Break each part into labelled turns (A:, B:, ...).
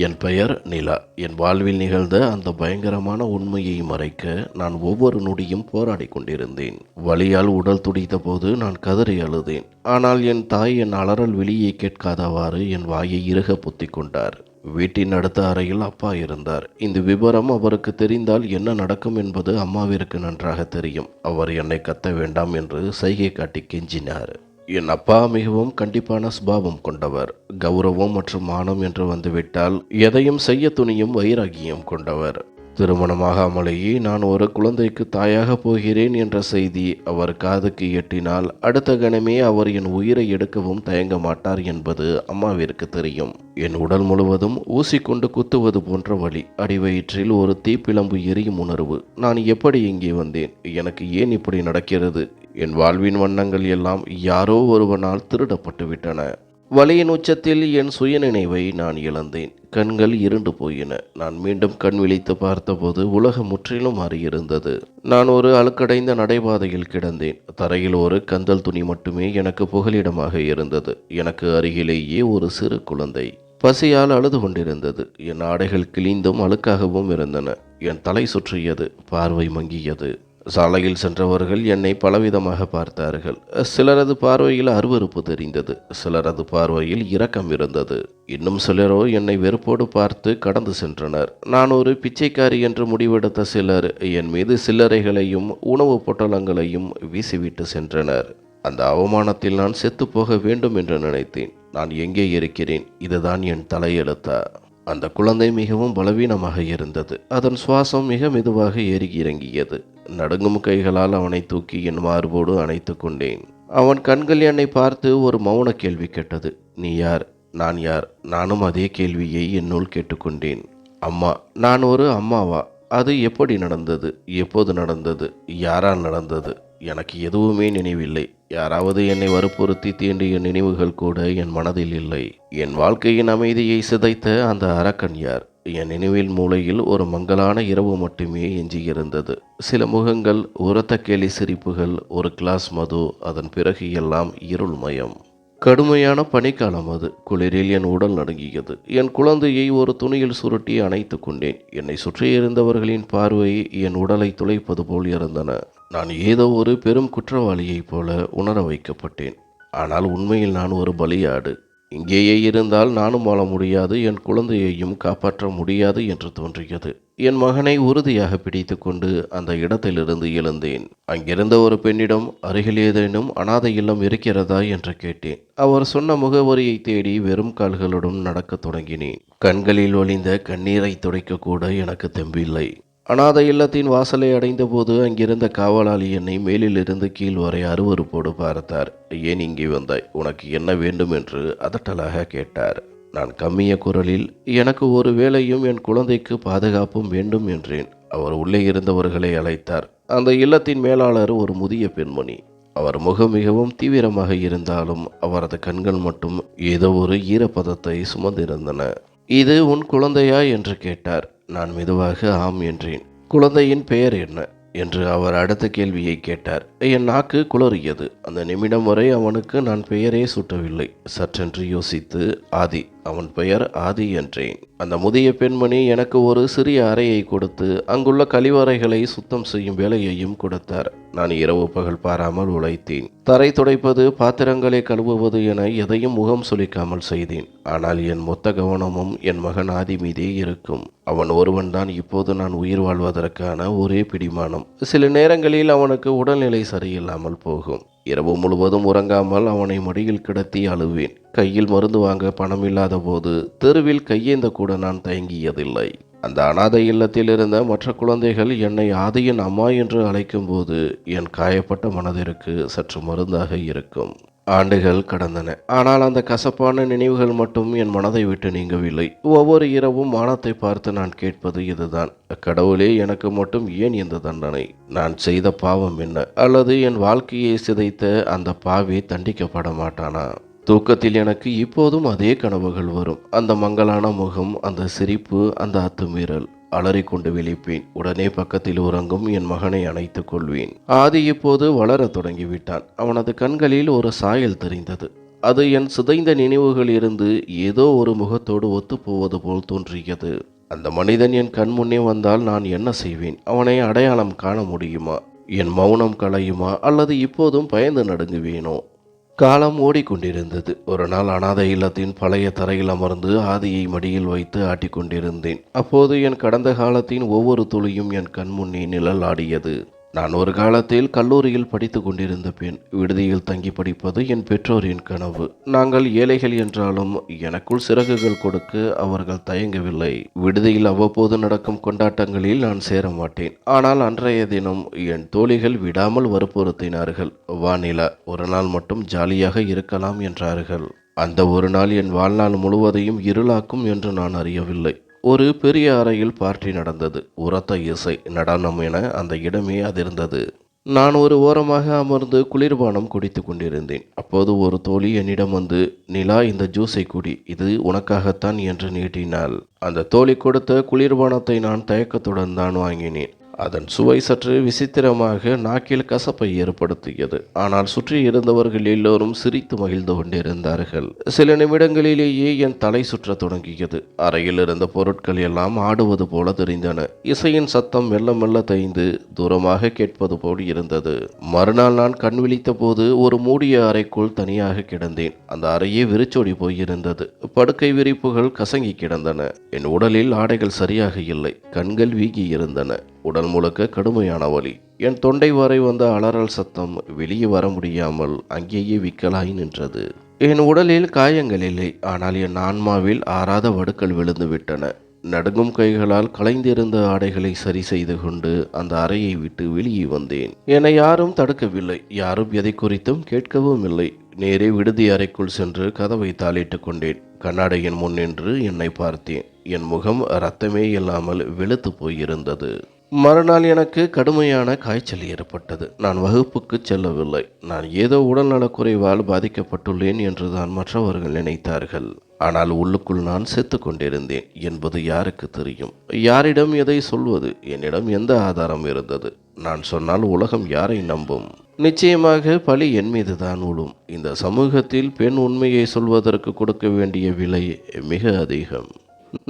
A: என் பெயர் நிலா. என் வாழ்வில் நிகழ்ந்த அந்த பயங்கரமான உண்மையை மறைக்க நான் ஒவ்வொரு நொடியும் போராடி கொண்டிருந்தேன். வலியால் உடல் துடித்த போது நான் கதறி அழுதேன். ஆனால் என் தாய் என் அலறல் வெளியே கேட்காதவாறு என் வாயை இறுக பொத்திக் கொண்டார். வீட்டின் அடுத்த அறையில் அப்பா இருந்தார். இந்த விவரம் அவருக்கு தெரிந்தால் என்ன நடக்கும் என்பது அம்மாவிற்கு நன்றாக தெரியும். அவர் என்னை கத்த வேண்டாம் என்று சைகை காட்டி கெஞ்சினார். என் அப்பா மிகவும் கண்டிப்பான சுபாவம் கொண்டவர். கௌரவம் மற்றும் மானம் என்று வந்துவிட்டால் எதையும் செய்ய துணியும் வைராகியம் கொண்டவர். திருமணமாகாமலேயே நான் ஒரு குழந்தைக்கு தாயாக போகிறேன் என்ற செய்தி அவர் காதுக்கு எட்டினால் அடுத்த கணமே அவர் என் உயிரை எடுக்கவும் தயங்க மாட்டார் என்பது அம்மாவிற்கு தெரியும். என் உடல் முழுவதும் ஊசி கொண்டு குத்துவது போன்ற வலி. அடிவயிற்றில் ஒரு தீப்பிழம்பு எரியும் உணர்வு. நான் எப்படி இங்கே வந்தேன்? எனக்கு ஏன் இப்படி நடக்கிறது? என் வாழ்வின் வண்ணங்கள் எல்லாம் யாரோ ஒருவனால் திருடப்பட்டு விட்டன. வலியின் உச்சத்தில் என் சுயநினைவை நான் இழந்தேன். கண்கள் இருண்டு போயின. நான் மீண்டும் கண் விழித்து பார்த்தபோது உலகம் முற்றிலும் மாறியிருந்தது. நான் ஒரு அழுக்கடைந்த நடைபாதையில் கிடந்தேன். தரையில் ஒரு கந்தல் துணி மட்டுமே எனக்கு புகலிடமாக இருந்தது. எனக்கு அருகிலேயே ஒரு சிறு குழந்தை பசியால் அழுது கொண்டிருந்தது. என் ஆடைகள் கிழிந்தும் அழுக்காகவும் இருந்தன. என் தலை சுற்றியது. பார்வை மங்கியது. சாலையில் சென்றவர்கள் என்னை பலவிதமாக பார்த்தார்கள். சிலரது பார்வையில் அருவருப்பு தெரிந்தது. சிலரது பார்வையில் இரக்கம் இருந்தது. இன்னும் சிலரோ என்னை வெறுப்போடு பார்த்து கடந்து சென்றனர். நான் ஒரு பிச்சைக்காரி என்று முடிவெடுத்த சிலர் என் மீது சில்லறைகளையும் உணவுப் பொட்டலங்களையும் வீசிவிட்டு சென்றனர். அந்த அவமானத்தில் நான் செத்துப்போக வேண்டும் என்று நினைத்தேன். நான் எங்கே இருக்கிறேன்? இதுதான் என் தலையெழுத்தா? அந்த குழந்தை மிகவும் பலவீனமாக இருந்தது. அதன் சுவாசம் மிக மெதுவாக ஏறி இறங்கியது. நடுங்கும் கைகளால் அவனை தூக்கி என் மார்போடு அணைத்து கொண்டேன். அவன் கண்கள் என்னை பார்த்து ஒரு மௌன கேள்வி கேட்டது. நீ யார்? நான் யார்? நானும் அதே கேள்வியை என்னுள் கேட்டுக்கொண்டேன். அம்மா. நான் ஒரு அம்மாவா? அது எப்படி நடந்தது? எப்போது நடந்தது? யாரால் நடந்தது? எனக்கு எதுவுமே நினைவில்லை. யாராவது என்னை வற்புறுத்தி தீண்டிய நினைவுகள் கூட என் மனதில் இல்லை. என் வாழ்க்கையின் அமைதியை சிதைத்த அந்த அரக்கன் யார்? என் நினைவில் மூலையில் ஒரு மங்கலான இரவு மட்டுமே எஞ்சியிருந்தது. சில முகங்கள், உரத்த கேலி சிரிப்புகள், ஒரு கிளாஸ் மது. அதன் பிறகு எல்லாம் இருள்மயம். கடுமையான பனிக்காலம் அது. குளிரில் என் உடல் நடுங்கியது. என் குழந்தையை ஒரு துணியில் சுருட்டி அணைத்து கொண்டேன். என்னை சுற்றியிருந்தவர்களின் பார்வை என் உடலை துளைப்பது போல் இருந்தன. நான் ஏதோ ஒரு பெரும் குற்றவாளியைப் போல உணர வைக்கப்பட்டேன். ஆனால் உண்மையில் நான் ஒரு பலியாடு. இங்கேயே இருந்தால் நானும் வாழ முடியாது, என் குழந்தையையும் காப்பாற்ற முடியாது என்று தோன்றியது. என் மகனை உறுதியாக பிடித்து கொண்டு அந்த இடத்திலிருந்து எழுந்தேன். அங்கிருந்த ஒரு பெண்ணிடம் அருகில் ஏதேனும் அனாதை இல்லம் இருக்கிறதா என்று கேட்டேன். அவர் சொன்ன முகவரியை தேடி வெறும் கால்களுடன் நடக்கத் தொடங்கினேன். கண்களில் ஒளிந்த கண்ணீரை துடைக்க கூட எனக்கு தெம்பில்லை. அனாதை இல்லத்தின் வாசலை அடைந்தபோது அங்கிருந்த காவலாளி என்னை மேலிலிருந்து கீழ் வரை அருவருப்போடு பார்த்தார். ஏன் இங்கே வந்தாய்? உனக்கு என்ன வேண்டும் என்று அதட்டலாக கேட்டார். நான் கம்மிய குரலில் எனக்கு ஒரு வேலையும் என் குழந்தைக்கு பாதுகாப்பும் வேண்டும் என்றேன். அவர் உள்ளே இருந்தவர்களை அழைத்தார். அந்த இல்லத்தின் மேலாளர் ஒரு முதிய பெண்மணி. அவர் முகம் மிகவும் தீவிரமாக இருந்தாலும் அவரது கண்கள் மட்டும் ஏதோ ஒரு ஈரப்பதத்தை சுமந்திருந்தன. இது உன் குழந்தையா என்று கேட்டார். நான் மெதுவாக ஆம் என்றேன். குழந்தையின் பெயர் என்ன என்று அவர் அடுத்த கேள்வியை கேட்டார். என் நாக்கு குளறியது. அந்த நிமிடம் வரை அவனுக்கு நான் பெயரே சூட்டவில்லை. சற்றென்று யோசித்து ஆதி, அவன் பெயர் ஆதி என்றேன். அந்த முதிய பெண்மணி எனக்கு ஒரு சிறிய அறையை கொடுத்து அங்குள்ள கழிவறைகளை சுத்தம் செய்யும் வேலையையும் கொடுத்தார். நான் இரவு பகல் பாராமல் உழைத்தேன். தரை துடைப்பது, பாத்திரங்களை கழுவுவது என எதையும் முகம் சுளிக்காமல் செய்தேன். ஆனால் என் மொத்த கவனமும் என் மகன் ஆதி மீதே இருக்கும். அவன் ஒருவன்தான் இப்போது நான் உயிர் வாழ்வதற்கான ஒரே பிடிமானம். சில நேரங்களில் அவனுக்கு உடல்நிலை சரியில்லாமல் போகும். இரவு முழுவதும் உறங்காமல் அவனை மடியில் கிடத்தி அழுவேன். கையில் மருந்து வாங்க பணம் இல்லாத போது தெருவில் கையேந்த கூட நான் தயங்கியதில்லை. அந்த அனாதை இல்லத்தில் இருந்த மற்ற குழந்தைகள் என்னை ஆதியின் அம்மா என்று அழைக்கும் போது என் காயப்பட்ட மனதிற்கு சற்று மருந்தாக இருக்கும். ஆண்டுகள் கடந்தன. ஆனால் அந்த கசப்பான நினைவுகள் மட்டும் என் மனதை விட்டு நீங்கவில்லை. ஒவ்வொரு இரவும் வானத்தை பார்த்து நான் கேட்பது இதுதான். கடவுளே, எனக்கு மட்டும் ஏன் இந்த தண்டனை? நான் செய்த பாவம் என்ன? அல்லது என் வாழ்க்கையை சிதைத்த அந்த பாவி தண்டிக்கப்பட மாட்டானா? தூக்கத்தில் எனக்கு இப்போதும் அதே கனவுகள் வரும். அந்த மங்கலான முகம், அந்த சிரிப்பு, அந்த அத்துமீறல். அலறிக்கொண்டு விழிப்பேன். உடனே பக்கத்தில் உறங்கும் என் மகனை அணைத்துக் கொள்வேன். ஆதி இப்போது வளரத் தொடங்கிவிட்டான். அவனது கண்களில் ஒரு சாயல் தெரிந்தது. அது என் சிதைந்த நினைவுகளிலிருந்து ஏதோ ஒரு முகத்தோடு ஒத்துப்போவது போல் தோன்றியது. அந்த மனிதன் என் கண் முன்னே வந்தால் நான் என்ன செய்வேன்? அவனை அடையாளம் காண முடியுமா? என் மௌனம் கலையுமா? அல்லது இப்போதும் பயந்து நடுங்குவேனோ? காலம் ஓடிக்கொண்டிருந்தது. ஒரு நாள் அனாதை இல்லத்தின் பழைய தரையில் அமர்ந்து ஆதியை மடியில் வைத்து ஆட்டிக்கொண்டிருந்தேன். அப்போது என் கடந்த காலத்தின் ஒவ்வொரு துளியும் என் கண்முன்னே நிழல் ஆடியது. நான் ஒரு காலத்தில் கல்லூரியில் படித்து கொண்டிருந்த பெண். விடுதியில் தங்கி படிப்பது என் பெற்றோரின் கனவு. நாங்கள் ஏழைகள் என்றாலும் எனக்குள் சிறகுகள் கொடுக்க அவர்கள் தயங்கவில்லை. விடுதியில் அவ்வப்போது நடக்கும் கொண்டாட்டங்களில் நான் சேர மாட்டேன். ஆனால் அன்றைய தினம் என் தோழிகள் விடாமல் வற்புறுத்தினார்கள். வானிலா, ஒரு நாள் மட்டும் ஜாலியாக இருக்கலாம் என்றார்கள். அந்த ஒரு நாள் என் வாழ்நாள் முழுவதையும் இருளாக்கும் என்று நான் அறியவில்லை. ஒரு பெரிய அறையில் பார்ட்டி நடந்தது. உரத்த இசை, நடனம் என அந்த இடமே அதிர்ந்தது. நான் ஒரு ஓரமாக அமர்ந்து குளிர்பானம் குடித்து கொண்டிருந்தேன். அப்போது ஒரு தோழி என்னிடம் வந்து, நிலா, இந்த ஜூஸை குடி, இது உனக்காகத்தான் என்று நீட்டினாள். அந்த தோழி கொடுத்த குளிர்பானத்தை நான் தயக்கத்துடன் தான் வாங்கினேன். அதன் சுவை சற்று விசித்திரமாக நாக்கில் கசப்பை ஏற்படுத்தியது. ஆனால் சுற்றி இருந்தவர்கள் எல்லோரும் சிரித்து மகிழ்ந்து கொண்டிருந்தார்கள். சில நிமிடங்களிலேயே என் தலை சுற்ற தொடங்கியது. அறையில் இருந்த பொருட்கள் எல்லாம் ஆடுவது போல தெரிந்தன. இசையின் சத்தம் மெல்ல மெல்ல தேய்ந்து தூரமாக கேட்பது போல் இருந்தது. மறுநாள் நான் கண் விழித்த போது ஒரு மூடிய அறைக்குள் தனியாக கிடந்தேன். அந்த அறையே விரிச்சோடி போயிருந்தது. படுக்கை விரிப்புகள் கசங்கி கிடந்தன. என் உடலில் ஆடைகள் சரியாக இல்லை. கண்கள் வீங்கி இருந்தன. உடல் முழுக்க கடுமையான வலி. என் தொண்டை வரை வந்த அலறல் சத்தம் வெளியே வர முடியாமல் அங்கேயே விக்கலாய் நின்றது. என் உடலில் காயங்கள் இல்லை. ஆனால் என் ஆன்மாவில் ஆறாத வடுக்கள் விழுந்து விட்டன. நடுங்கும் கைகளால் கலைந்திருந்த ஆடைகளை சரி செய்து கொண்டு அந்த அறையை விட்டு வெளியே வந்தேன். என்னை யாரும் தடுக்கவில்லை. யாரும் எதை குறித்தும் கேட்கவும் இல்லை. நேரே விடுதி அறைக்குள் சென்று கதவை தாளிட்டு கொண்டேன். கண்ணாடியின் முன் நின்று என்னை பார்த்தேன். என் முகம் இரத்தமே இல்லாமல் வெளுத்து போயிருந்தது. மறுநாள் எனக்கு கடுமையான காய்ச்சல் ஏற்பட்டது. நான் வகுப்புக்கு செல்லவில்லை. நான் ஏதோ உடல்நலக்குறைவால் பாதிக்கப்பட்டுள்ளேன் என்றுதான் மற்றவர்கள் நினைத்தார்கள். ஆனால் உள்ளுக்குள் நான் செத்து கொண்டிருந்தேன் என்பது யாருக்கு தெரியும்? யாரிடம் எதை சொல்வது? என்னிடம் எந்த ஆதாரம் இருந்தது? நான் சொன்னால் உலகம் யாரை நம்பும்? நிச்சயமாக பழி என் மீது தான் விழும். இந்த சமூகத்தில் பெண் உண்மையை சொல்வதற்கு கொடுக்க வேண்டிய விலை மிக அதிகம்.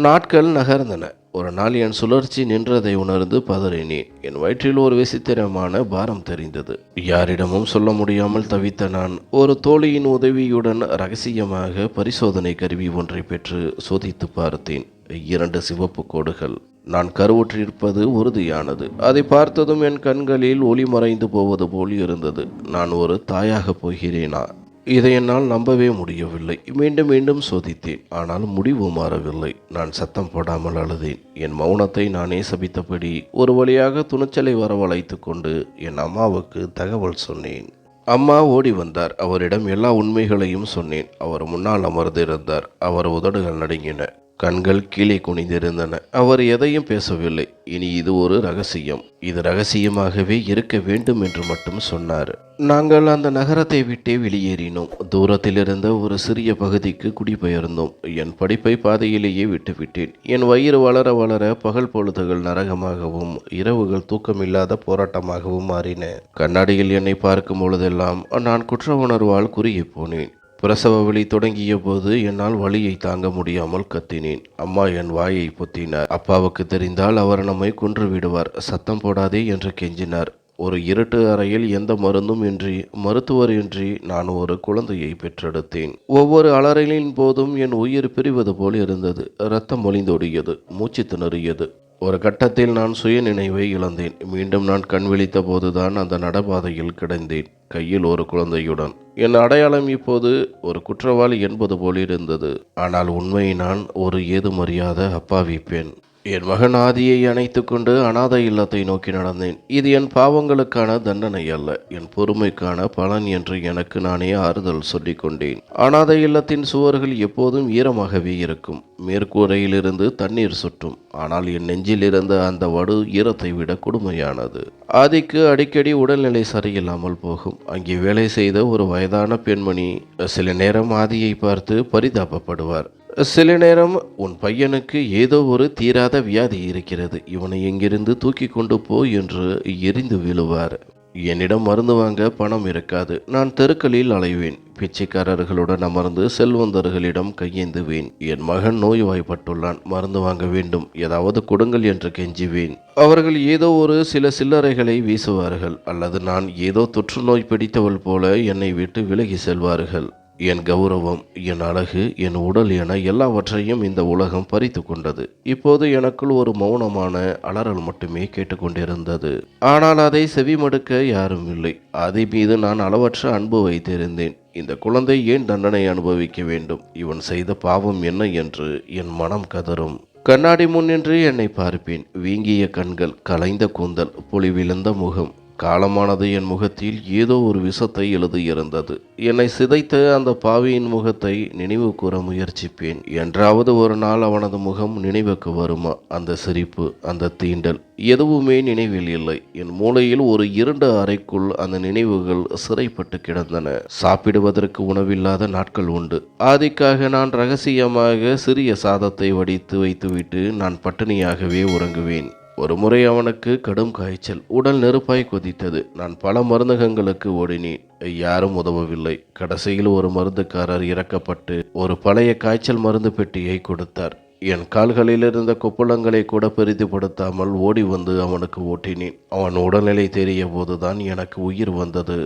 A: நாட்கள் நகர்ந்தன. ஒரு நாள் என் சுழற்சி நின்றதை உணர்ந்து பதறினேன். என் வயிற்றில் ஒரு விசித்திரமான பாரம் தெரிந்தது. யாரிடமும் சொல்ல முடியாமல் தவித்த நான் ஒரு தோழியின் உதவியுடன் ரகசியமாக பரிசோதனை கருவி ஒன்றை பெற்று சோதித்து பார்த்தேன். 2 சிவப்பு கோடுகள். நான் கருவுற்றிருப்பது உறுதியானது. அதை பார்த்ததும் என் கண்களில் ஒளி மறைந்து போவது போல் இருந்தது. நான் ஒரு தாயாக போகிறேனா? இதை என்னால் நம்பவே முடியவில்லை. மீண்டும் மீண்டும் சோதித்தேன். ஆனால் முடிவு மாறவில்லை. நான் சத்தம் போடாமல் அழுதேன். என் மௌனத்தை நானே சபித்தபடி ஒரு வழியாக துணிச்சலை வரவழைத்து கொண்டு என் அம்மாவுக்கு தகவல் சொன்னேன். அம்மா ஓடி வந்தார். அவரிடம் எல்லா உண்மைகளையும் சொன்னேன். அவர் முன்னால் அமர்ந்திருந்தார். அவர் உதடுகள் நடுங்கின. கண்கள் கீழே குனிந்திருந்தன. அவர் எதையும் பேசவில்லை. இனி இது ஒரு ரகசியம். இது ரகசியமாகவே இருக்க வேண்டும் என்று மட்டும் சொன்னார். நாங்கள் அந்த நகரத்தை விட்டே வெளியேறினோம். தூரத்தில் இருந்த ஒரு சிறிய பகுதிக்கு குடிபெயர்ந்தோம். என் படிப்பை பாதையிலேயே விட்டுவிட்டேன். என் வயிறு வளர வளர பகல் பொழுதுகள் நரகமாகவும் இரவுகள் தூக்கமில்லாத போராட்டமாகவும் மாறின. கண்ணாடியில் என்னை பார்க்கும் பொழுதெல்லாம் நான் குற்ற உணர்வால் குறுகி போனேன். பிரசவ வலி தொடங்கிய போது என்னால் வலியை தாங்க முடியாமல் கத்தினேன். அம்மா என் வாயை பொத்தினார். அப்பாவுக்கு தெரிந்தால் அவர் நம்மை கொன்று விடுவார். சத்தம் போடாதே என்று கெஞ்சினார். ஒரு இருட்டு அறையில் எந்த மருந்தும் இன்றி, மருத்துவர் இன்றி நான் ஒரு குழந்தையை பெற்றெடுத்தேன். ஒவ்வொரு அலறலின் போதும் என் உயிர் பிரிவது போல் இருந்தது. இரத்தம் ஒளிந்தோடியது. மூச்சு திணறியது. ஒரு கட்டத்தில் நான் சுய நினைவை இழந்தேன். மீண்டும் நான் கண் விழித்த போதுதான் அந்த நடபாதையில் கிடந்தேன், கையில் ஒரு குழந்தையுடன். என் அடையாளம் இப்போது ஒரு குற்றவாளி என்பது போல் இருந்தது. ஆனால் உண்மை, நான் ஒரு ஏதுமறியாத அப்பாவி பெண். என் மகன் ஆதியை அணைத்து கொண்டு அனாதை இல்லத்தை நோக்கி நடந்தேன். இது என் பாவங்களுக்கான தண்டனை அல்ல, என் பொறுமைக்கான பலன் என்று எனக்கு நானே ஆறுதல் சொல்லிக் கொண்டேன். அனாதை இல்லத்தின் சுவர்கள் எப்போதும் ஈரமாகவே இருக்கும். மேற்கூரையிலிருந்து தண்ணீர் சுற்றும். ஆனால் என் நெஞ்சில் இருந்த அந்த வடு ஈரத்தை விட கொடுமையானது. ஆதிக்கு அடிக்கடி உடல்நிலை சரியில்லாமல் போகும். அங்கே வேலை செய்த ஒரு வயதான பெண்மணி சில நேரம் ஆதியை பார்த்து பரிதாபப்படுவார். சில நேரம், உன் பையனுக்கு ஏதோ ஒரு தீராத வியாதி இருக்கிறது, இவனை எங்கிருந்து தூக்கி கொண்டு போ என்று எரிந்து விழுவார். என்னிடம் மருந்து வாங்க பணம் இருக்காது. நான் தெருக்களில் அலைவேன். பிச்சைக்காரர்களுடன் அமர்ந்து செல்வந்தர்களிடம் கையேந்துவேன். என் மகன் நோய்வாய்ப்பட்டுள்ளான், மருந்து வாங்க வேண்டும், ஏதாவது கொடுங்கள் என்று கெஞ்சுவேன். அவர்கள் ஏதோ ஒரு சில சில்லறைகளை வீசுவார்கள், அல்லது நான் ஏதோ தொற்று நோய் பிடித்தவள் போல என்னை விட்டு விலகி செல்வார்கள். என் கௌரவம், என் அழகு, என் உடல் என எல்லாவற்றையும் இந்த உலகம் பறித்து கொண்டது. இப்போது எனக்குள் ஒரு மௌனமான அலறல் மட்டுமே கேட்டுக்கொண்டிருந்தது. ஆனால் அதை செவிமடுக்க யாரும் இல்லை. அதை மீது நான் அளவற்ற அன்பு வைத்திருந்தேன். இந்த குழந்தை ஏன் தண்டனை அனுபவிக்க வேண்டும்? இவன் செய்த பாவம் என்ன என்று என் மனம் கதறும். கண்ணாடி முன் நின்று என்னை பார்ப்பேன். வீங்கிய கண்கள், கலைந்த கூந்தல், பொலிவிழந்த முகம். காலமானது என் முகத்தில் ஏதோ ஒரு விஷத்தை எழுதியிருந்தது. என்னை சிதைத்த அந்த பாவியின் முகத்தை நினைவு கூற முயற்சிப்பேன். என்றாவது ஒரு நாள் அவனது முகம் நினைவுக்கு வருமா? அந்த சிரிப்பு, அந்த தீண்டல், எதுவுமே நினைவில் இல்லை. என் மூளையில் ஒரு இருண்ட அறைக்குள் அந்த நினைவுகள் சிறைப்பட்டு கிடந்தன. சாப்பிடுவதற்கு உணவில்லாத நாட்கள் உண்டு. ஆதிக்காக நான் ரகசியமாக சிறிய சாதத்தை வடித்து வைத்துவிட்டு நான் பட்டினியாகவே உறங்குவேன். ஒரு முறை அவனுக்கு கடும் காய்ச்சல், உடல் நெருப்பாய் கொதித்தது. நான் பல மருந்தகங்களுக்கு ஓடினேன், யாரும் உதவவில்லை. கடைசியில் ஒரு மருந்துக்காரர் இறக்கப்பட்டு ஒரு பழைய காய்ச்சல் மருந்து பெட்டியை கொடுத்தார். என் கால்களில் இருந்த கொப்புளங்களை கூட பெரிதுபடுத்தாமல் ஓடி வந்து அவனுக்கு ஓட்டினேன். அவன் உடல்நிலை தெரிய போதுதான் எனக்கு உயிர் வந்தது.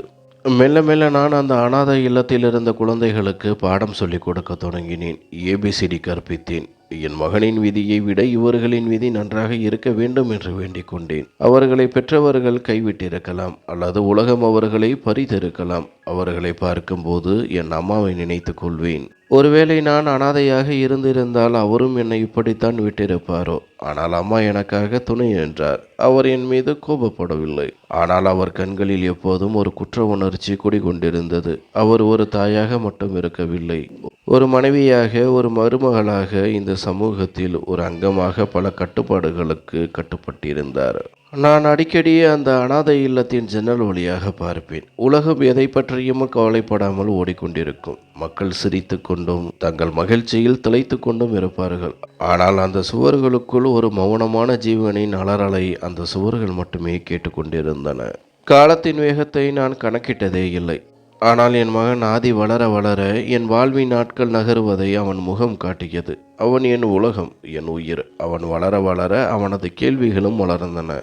A: மெல்ல மெல்ல நான் அந்த அனாதை இல்லத்தில் இருந்த குழந்தைகளுக்கு பாடம் சொல்லிக் கொடுக்க தொடங்கினேன். ஏபிசிடி கற்பித்தேன். என் மகனின் விதியை விட இவர்களின் விதி நன்றாக இருக்க வேண்டும் என்று வேண்டிக் கொண்டேன். அவர்களை பெற்றவர்கள் கைவிட்டிருக்கலாம், அல்லது உலகம் அவர்களை பறித்திருக்கலாம். அவர்களை பார்க்கும்போது என் அம்மாவை நினைத்துக் கொள்வேன். ஒருவேளை நான் அனாதையாக இருந்திருந்தால் அவரும் என்னை இப்படித்தான் விட்டிருப்பாரோ. ஆனால் அம்மா எனக்காக துணை என்றார். அவர் என் மீது கோபப்படவில்லை. ஆனால் அவர் கண்களில் எப்போதும் ஒரு குற்ற உணர்ச்சி குடிகொண்டிருந்தது. அவர் ஒரு தாயாக மட்டும் இருக்கவில்லை, ஒரு மனைவியாக, ஒரு மருமகளாக, இந்த சமூகத்தில் ஒரு அங்கமாக பல கட்டுப்பாடுகளுக்கு கட்டுப்பட்டிருந்தார். நான் அடிக்கடி அந்த அனாதை இல்லத்தின் ஜன்னல் வழியாக பார்ப்பேன். உலகம் எதை பற்றியும் கவலைப்படாமல் ஓடிக்கொண்டிருக்கும். மக்கள் சிரித்து கொண்டும் தங்கள் மகிழ்ச்சியில் திளைத்து கொண்டும் இருப்பார்கள். ஆனால் அந்த சுவர்களுக்குள் ஒரு மௌனமான ஜீவனின் அலறலை அந்த சுவர்கள் மட்டுமே கேட்டுக்கொண்டிருந்தன. காலத்தின் வேகத்தை நான் கணக்கிட்டதே இல்லை. ஆனால் என் மகன் ஆதி வளர வளர என் வாழ்வின் நாட்கள் நகருவதை அவன் முகம் காட்டியது. அவன் என் உலகம், என் உயிர். அவன் வளர வளர அவனது கேள்விகளும் வளர்ந்தன.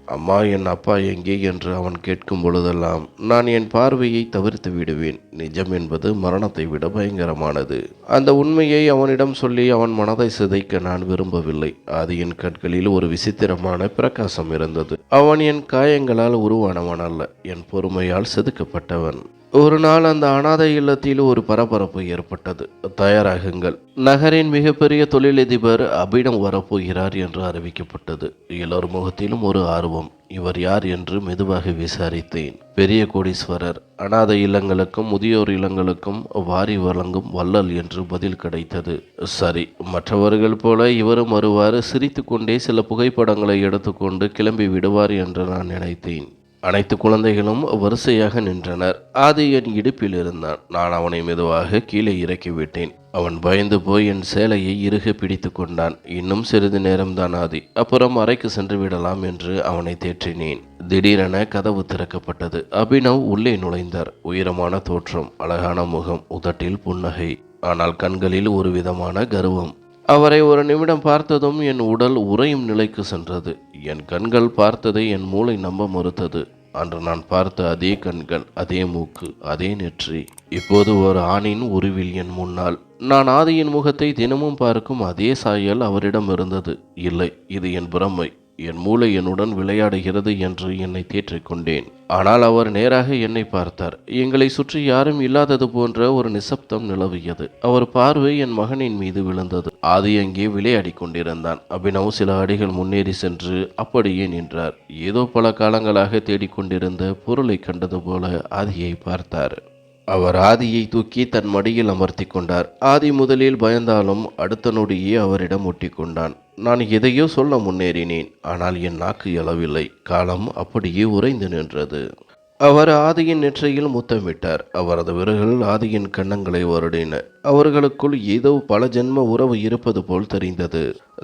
A: அம்மா, என் அப்பா எங்கே என்று அவன் கேட்கும் பொழுதெல்லாம் நான் என் பார்வையை தவிர்த்து விடுவேன். நிஜம் என்பது மரணத்தை விட பயங்கரமானது. அந்த உண்மையை அவனிடம் சொல்லி அவன் மனதை சிதைக்க நான் விரும்பவில்லை. ஆதியின் கண்களில் ஒரு விசித்திரமான பிரகாசம் இருந்தது. அவன் என் காயங்களால் உருவானவன் அல்ல, என் பொறுமையால் செதுக்கப்பட்டவன். ஒரு நாள் அந்த அனாதை இல்லத்தில் ஒரு பரபரப்பு ஏற்பட்டது. தயாராகுங்கள், நகரின் மிகப்பெரிய தொழிலதிபர் அபிடம் வரப்போகிறார் என்று அறிவிக்கப்பட்டது. எல்லோர் முகத்திலும் ஒரு ஆர்வம். இவர் யார் என்று மெதுவாக விசாரித்தேன். பெரிய கோடீஸ்வரர், அனாதை இல்லங்களுக்கும் முதியோர் இல்லங்களுக்கும் வாரி வழங்கும் வள்ளல் என்று பதில் கிடைத்தது. சரி, மற்றவர்கள் போல இவரும் வருவார், சிரித்து கொண்டே சில புகைப்படங்களை எடுத்துக்கொண்டு கிளம்பி விடுவார் என்று நான் நினைத்தேன். அனைத்து குழந்தைகளும் வரிசையாக நின்றனர். ஆதி என் இடுப்பில் இருந்தான். நான் அவனை மெதுவாக கீழே இறக்கிவிட்டேன். அவன் பயந்து போய் என் சேலையை இறுக பிடித்து கொண்டான். இன்னும் சிறிது நேரம்தான் ஆதி, அப்புறம் அறைக்கு சென்று விடலாம் என்று அவனை தேற்றினேன். திடீரென கதவு திறக்கப்பட்டது. அபினவ் உள்ளே நுழைந்தார். உயரமான தோற்றம், அழகான முகம், உதட்டில் புன்னகை, ஆனால் கண்களில் ஒரு விதமான கர்வம். அவரை ஒரு நிமிடம் பார்த்ததும் என் உடல் உறையும் நிலைக்கு சென்றது. என் கண்கள் பார்த்ததை என் மூளை நம்ப மறுத்தது. அன்று நான் பார்த்த அதே கண்கள், அதே மூக்கு, அதே நெற்றி, இப்போது ஒரு ஆணின் உருவில் என் முன்னால். நான் ஆதியின் முகத்தை தினமும் பார்க்கும் அதே சாயல் அவரிடம் இருந்தது. இல்லை, இது என் பிரமை. என் மூளை என்னுடன் விளையாடுகிறது என்று என்னை தேற்றிக்கொண்டேன். ஆனால் அவர் நேராக என்னை பார்த்தார். எங்களை சுற்றி யாரும் இல்லாதது போன்ற ஒரு நிசப்தம் நிலவியது. அவர் பார்வை என் மகனின் மீது விழுந்தது. ஆதி அங்கே விளையாடி கொண்டிருந்தான். அபினவ் சில அடிகள் முன்னேறி சென்று அப்படியே நின்றார். ஏதோ பல காலங்களாக தேடிக்கொண்டிருந்த பொருளை கண்டது போல ஆதியை பார்த்தார். அவர் ஆதியை தூக்கி தன் மடியில் அமர்த்தி கொண்டார். ஆதி முதலில் பயந்தாலும் அடுத்த நொடியே அவரிடம் ஒட்டி கொண்டான். நான் எதையோ சொல்ல முன்னேறினேன், ஆனால் என் நாக்கு எழவில்லை. காலம் அப்படியே உறைந்து நின்றது. அவர் ஆதியின் நெற்றியில் முத்தமிட்டார். அவரது விரல்கள் ஆதியின் கன்னங்களை வருடின. அவர்களுக்குள் ஏதோ பல ஜென்ம உறவு இருப்பது போல் தெரிந்தது.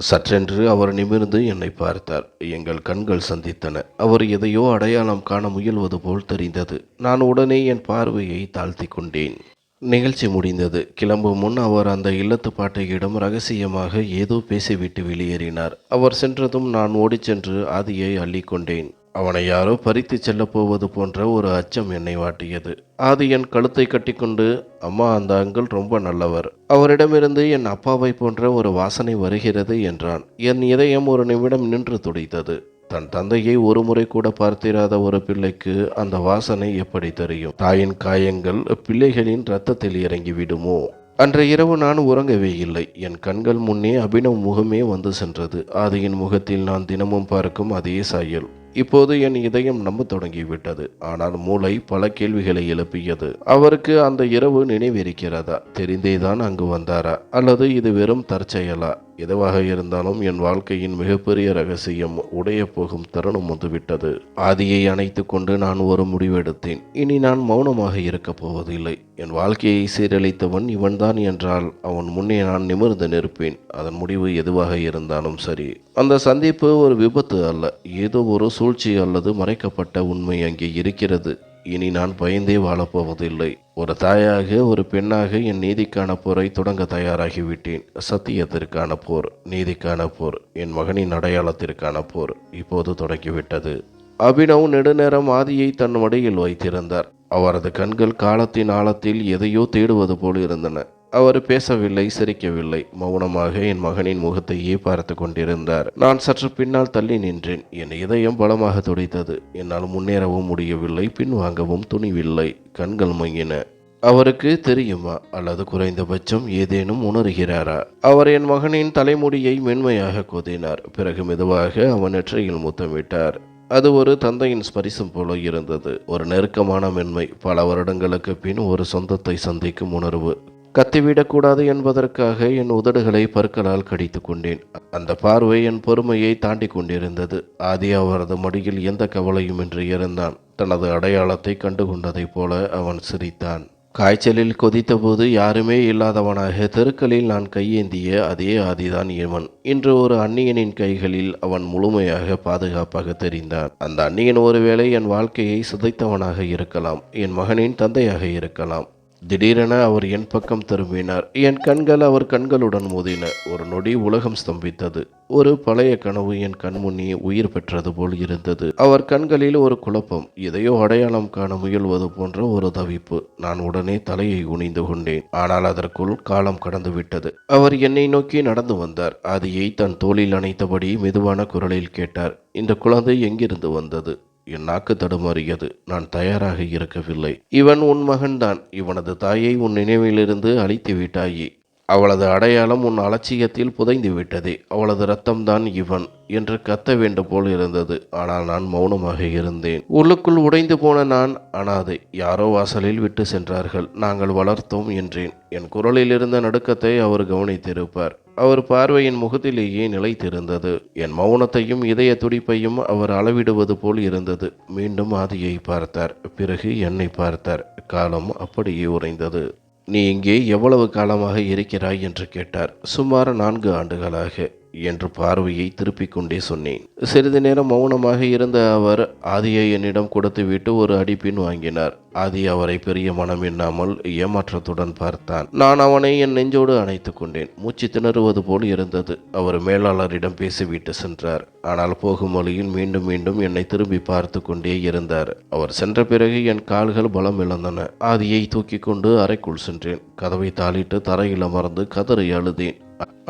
A: சற்றென்று அவர் நிமிர்ந்து என்னை பார்த்தார். எங்கள் கண்கள் சந்தித்தன. அவர் எதையோ அடையாளம் காண முயல்வது போல் தெரிந்தது. நான் உடனே என் பார்வையை தாழ்த்தி கொண்டேன். நிகழ்ச்சி முடிந்தது. கிளம்பும் முன் அவர் அந்த இல்லத்து பாட்டியிடம் ரகசியமாக ஏதோ பேசிவிட்டு வெளியேறினார். அவர் சென்றதும் நான் ஓடிச் சென்று ஆதியை அள்ளிக்கொண்டேன். அவனை யாரோ பறித்துச் செல்லப் போவது போன்ற ஒரு அச்சம் என்னை வாட்டியது. ஆதி என் கழுத்தை கட்டிக்கொண்டு, அம்மா, அந்த அங்கிள் ரொம்ப நல்லவர். அவரிடமிருந்து என் அப்பாவை போன்ற ஒரு வாசனை வருகிறது என்றான். என் இதயம் ஒரு நிமிடம் நின்று துடித்தது. தன் தந்தையை ஒரு முறை கூட பார்த்திராத ஒரு பிள்ளைக்கு அந்த வாசனை எப்படி தெரியும்? தாயின் காயங்கள் பிள்ளைகளின் இரத்தத்தில் இறங்கிவிடுமோ? அன்றைய இரவு நான் உறங்கவே இல்லை. என் கண்கள் முன்னே அபினவ் முகமே வந்து சென்றது. ஆதியின் முகத்தில் நான் தினமும் பார்க்கும் அதே சாயல். இப்போது என் இதயம் நம்ப தொடங்கிவிட்டது. ஆனால் மூளை பல கேள்விகளை எழுப்பியது. அவருக்கு அந்த இரவு நினைவிருக்கிறதா? தெரிந்தேதான் அங்கு வந்தாரா? அல்லது இது வெறும் தற்செயலா? எதுவாக இருந்தாலும் என் வாழ்க்கையின் மிகப்பெரிய ரகசியம் உடைய போகும் தருணம் வந்துவிட்டது. ஆதியை அணைத்து கொண்டு நான் ஒரு முடிவெடுத்தேன். இனி நான் மௌனமாக இருக்கப் போவதில்லை. என் வாழ்க்கையை சீரழித்தவன் இவன்தான் என்றால் அவன் முன்னே நான் நிமிர்ந்து நிற்பேன். அதன் முடிவு எதுவாக இருந்தாலும் சரி. அந்த சந்திப்பு ஒரு விபத்து அல்ல. ஏதோ ஒரு சூழ்ச்சி அல்லது மறைக்கப்பட்ட உண்மை அங்கே இருக்கிறது. இனி நான் பயந்தே வாழப்போவதில்லை. ஒரு தாயாக, ஒரு பெண்ணாக என் நீதிக்கான போரை தொடங்க தயாராகிவிட்டேன். சத்தியத்திற்கான போர், நீதிக்கான போர், என் மகனின் அடையாளத்திற்கான போர் இப்போது தொடங்கிவிட்டது. அபினவ் நெடுநேரம் ஆதியை தன் மடியில் வைத்திருந்தார். அவரது கண்கள் காலத்தின் ஆழத்தில் எதையோ தேடுவது போல் இருந்தன. அவர் பேசவில்லை, சிரிக்கவில்லை. மௌனமாக என் மகனின் முகத்தையே பார்த்து கொண்டிருந்தார். நான் சற்று பின்னால் தள்ளி நின்றேன். என் இதயம் பலமாக துடித்தது. என்னால் முன்னேறவும் முடியவில்லை, பின்வாங்கவும் துணிவில்லை. கண்கள் மங்கின. அவருக்கு தெரியுமா? அல்லது குறைந்தபட்சம் ஏதேனும் உணர்கிறாரா? அவர் என் மகனின் தலைமுடியை மென்மையாக கோதினார். பிறகு மெதுவாக அவன் நெற்றியில் முத்தமிட்டார். அது ஒரு தந்தையின் ஸ்பரிசம் போல இருந்தது. ஒரு நெருக்கமான மென்மை. பல வருடங்களுக்கு பின் ஒரு சொந்தத்தை சந்திக்கும் உணர்வு. கத்திவிடக்கூடாது என்பதற்காக என் உதடுகளை பற்களால் கடித்து கொண்டேன். அந்த பார்வை என் பொறுமையை தாண்டி கொண்டிருந்தது. ஆதி அவரது மடியில் எந்த கவலையுமின்றி இருந்தான். தனது அடையாளத்தை கண்டுகொண்டதைப் போல அவன் சிரித்தான். காய்ச்சலில் கொதித்தபோது யாருமே இல்லாதவனாக தெருக்களில் நான் கையேந்திய அதே ஆதிதான் இவன். இன்று ஒரு அந்நியனின் கைகளில் அவன் முழுமையாக பாதுகாப்பாக தெரிந்தான். அந்த அந்நியன் ஒருவேளை என் வாழ்க்கையை சிதைத்தவனாக இருக்கலாம், என் மகனின் தந்தையாக இருக்கலாம். திடீரென அவர் என் பக்கம் திரும்பினார். என் கண்கள் அவர் கண்களுடன் மோதின. ஒரு நொடி உலகம் ஸ்தம்பித்தது. ஒரு பழைய கனவு என் கண்முன்னே உயிர் பெற்றது போல் இருந்தது. அவர் கண்களில் ஒரு குழப்பம், எதையோ அடையாளம் காண முயல்வது போன்ற ஒரு தவிப்பு. நான் உடனே தலையை குனிந்து கொண்டேன். ஆனால் அதற்குள் காலம் கடந்து விட்டது. அவர் என்னை நோக்கி நடந்து வந்தார். ஆதியை தன் தோளில் அணைத்தபடி மெதுவான குரலில் கேட்டார், இந்த குழந்தை எங்கிருந்து வந்தது? என் நாக்கு தடுமாறியது. நான் தயாராக இருக்கவில்லை. இவன் உன் மகன்தான். இவனது தாயை உன் நினைவிலிருந்து அழித்து விட்டாயே. அவளது அடையாளம் உன் அலட்சியத்தில் புதைந்து விட்டதே. அவளது இரத்தம்தான் இவன் என்று கத்த வேண்டும் போல் இருந்தது. ஆனால் நான் மௌனமாக இருந்தேன். உள்ளுக்குள் உடைந்து போன நான் அனாதை. யாரோ வாசலில் விட்டு சென்றார்கள். நாங்கள் வளர்த்தோம் என்றேன். என் குரலில் இருந்த நடுக்கத்தை அவர் கவனித்திருப்பார். அவர் பார்வையின் முகத்திலேயே நிலைத்திருந்தது. என் மௌனத்தையும் இதய துடிப்பையும் அவர் அளவிடுவது போல் இருந்தது. மீண்டும் ஆதியை பார்த்தார். பிறகு என்னை பார்த்தார். காலம் அப்படியே உறைந்தது. நீ இங்கே எவ்வளவு காலமாக இருக்கிறாய் என்று கேட்டார். சுமார் 4 ஆண்டுகளாக என்று பார்வையை திருப்பிக் கொண்டே சொன்னேன். சிறிது நேரம் மௌனமாக இருந்த அவர் ஆதியை என்னிடம் கொடுத்துவிட்டு ஒரு அடி பின் வாங்கினார். ஆதி அவரை பெரிய மனம் எண்ணாமல் ஏமாற்றத்துடன் பார்த்தான். நான் அவனை என் நெஞ்சோடு அணைத்து கொண்டேன். மூச்சு திணறுவது போல் இருந்தது. அவர் மேலாளரிடம் பேசிவிட்டு சென்றார். ஆனால் போகும் வழியில் மீண்டும் மீண்டும் என்னை திரும்பி பார்த்து கொண்டே இருந்தார். அவர் சென்ற பிறகு என் கால்கள் பலம் இழந்தன. ஆதியை தூக்கி கொண்டு அறைக்குள் சென்றேன். கதவை தாளிட்டு தரையில் அமர்ந்து கதறி அழுதேன்.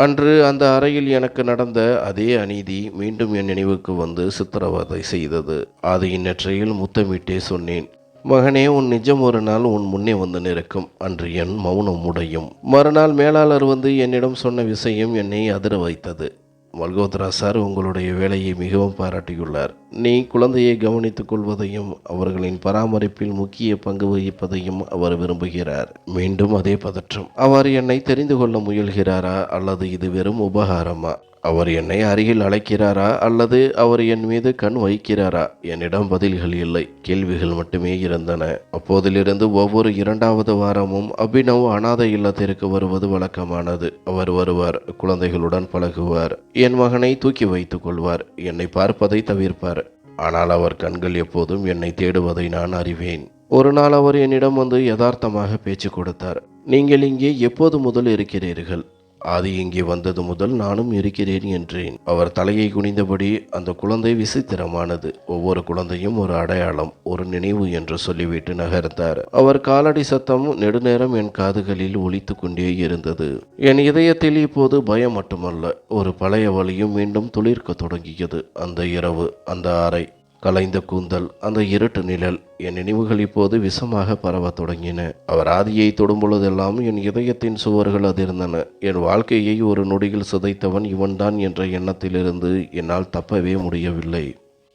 A: அன்று அந்த அறையில் எனக்கு நடந்த அதே அநீதி மீண்டும் என் நினைவுக்கு வந்து சித்திரவதை செய்தது. ஆதியின் நெற்றியில் முத்தமிட்டே சொன்னேன், மகனே, உன் நிஜம் ஒரு நாள் உன் முன்னே வந்து நிற்கும். அன்று என் மௌனம் உடையும். மறுநாள் மேலாளர் வந்து என்னிடம் சொன்ன விஷயம் என்னை அதிர வைத்தது. மல்கோத்ரா சார் உங்களுடைய வேலையை மிகவும் பாராட்டியுள்ளார். நீ குழந்தையை கவனித்துக் கொள்வதையும் அவர்களின் பராமரிப்பில் முக்கிய பங்கு வகிப்பதையும் அவர் விரும்புகிறார். மீண்டும் அதே பதற்றம். அவர் என்னை தெரிந்து கொள்ள முயல்கிறாரா அல்லது இது வெறும் உபகாரமா? அவர் என்னை அருகில் அழைக்கிறாரா அல்லது அவர் என் மீது கண் வைக்கிறாரா? என்னிடம் பதில்கள் இல்லை, கேள்விகள் மட்டுமே இருந்தன. அப்போதிலிருந்து ஒவ்வொரு 2வது வாரமும் அபினவ் அனாதை இல்லத்திற்கு வருவது வழக்கமானது. அவர் வருவார், குழந்தைகளுடன் பழகுவார், என் மகனை தூக்கி வைத்துக் கொள்வார், என்னை பார்ப்பதை தவிர்ப்பார். ஆனால் அவர் கண்கள் எப்போதும் என்னை தேடுவதை நான் அறிவேன். ஒரு நாள் அவர் என்னிடம் வந்து யதார்த்தமாக பேச்சு கொடுத்தார். நீங்கள் இங்கே எப்போது முதல் இருக்கிறீர்கள்? ஆதி இங்கே வந்தது முதல் நானும் இருக்கிறேன் என்றேன். அவர் தலையை குனிந்தபடி, அந்த குழந்தை விசித்திரமானது, ஒவ்வொரு குழந்தையும் ஒரு அடையாளம், ஒரு நினைவு என்று சொல்லிவிட்டு நகர்ந்தார். அவர் காலடி சத்தம் நெடுநேரம் என் காதுகளில் ஒலித்து கொண்டே இருந்தது. என் இதயத்தில் இப்போது பயம் மட்டுமல்ல, ஒரு பழைய வலியும் மீண்டும் துளிர்க்க தொடங்கியது. அந்த இரவு, அந்த அறை, கலைந்த கூந்தல், அந்த இருட்டு நிழல், என் நினைவுகள் இப்போது விஷமாக பரவத் தொடங்கின. அவர் ஆதியை தொடும் பொழுதெல்லாம் என் இதயத்தின் சுவர்கள் அதிர்ந்தன. என் வாழ்க்கையை ஒரு நொடியில் சிதைத்தவன் இவன்தான் என்ற எண்ணத்திலிருந்து என்னால் தப்பவே முடியவில்லை.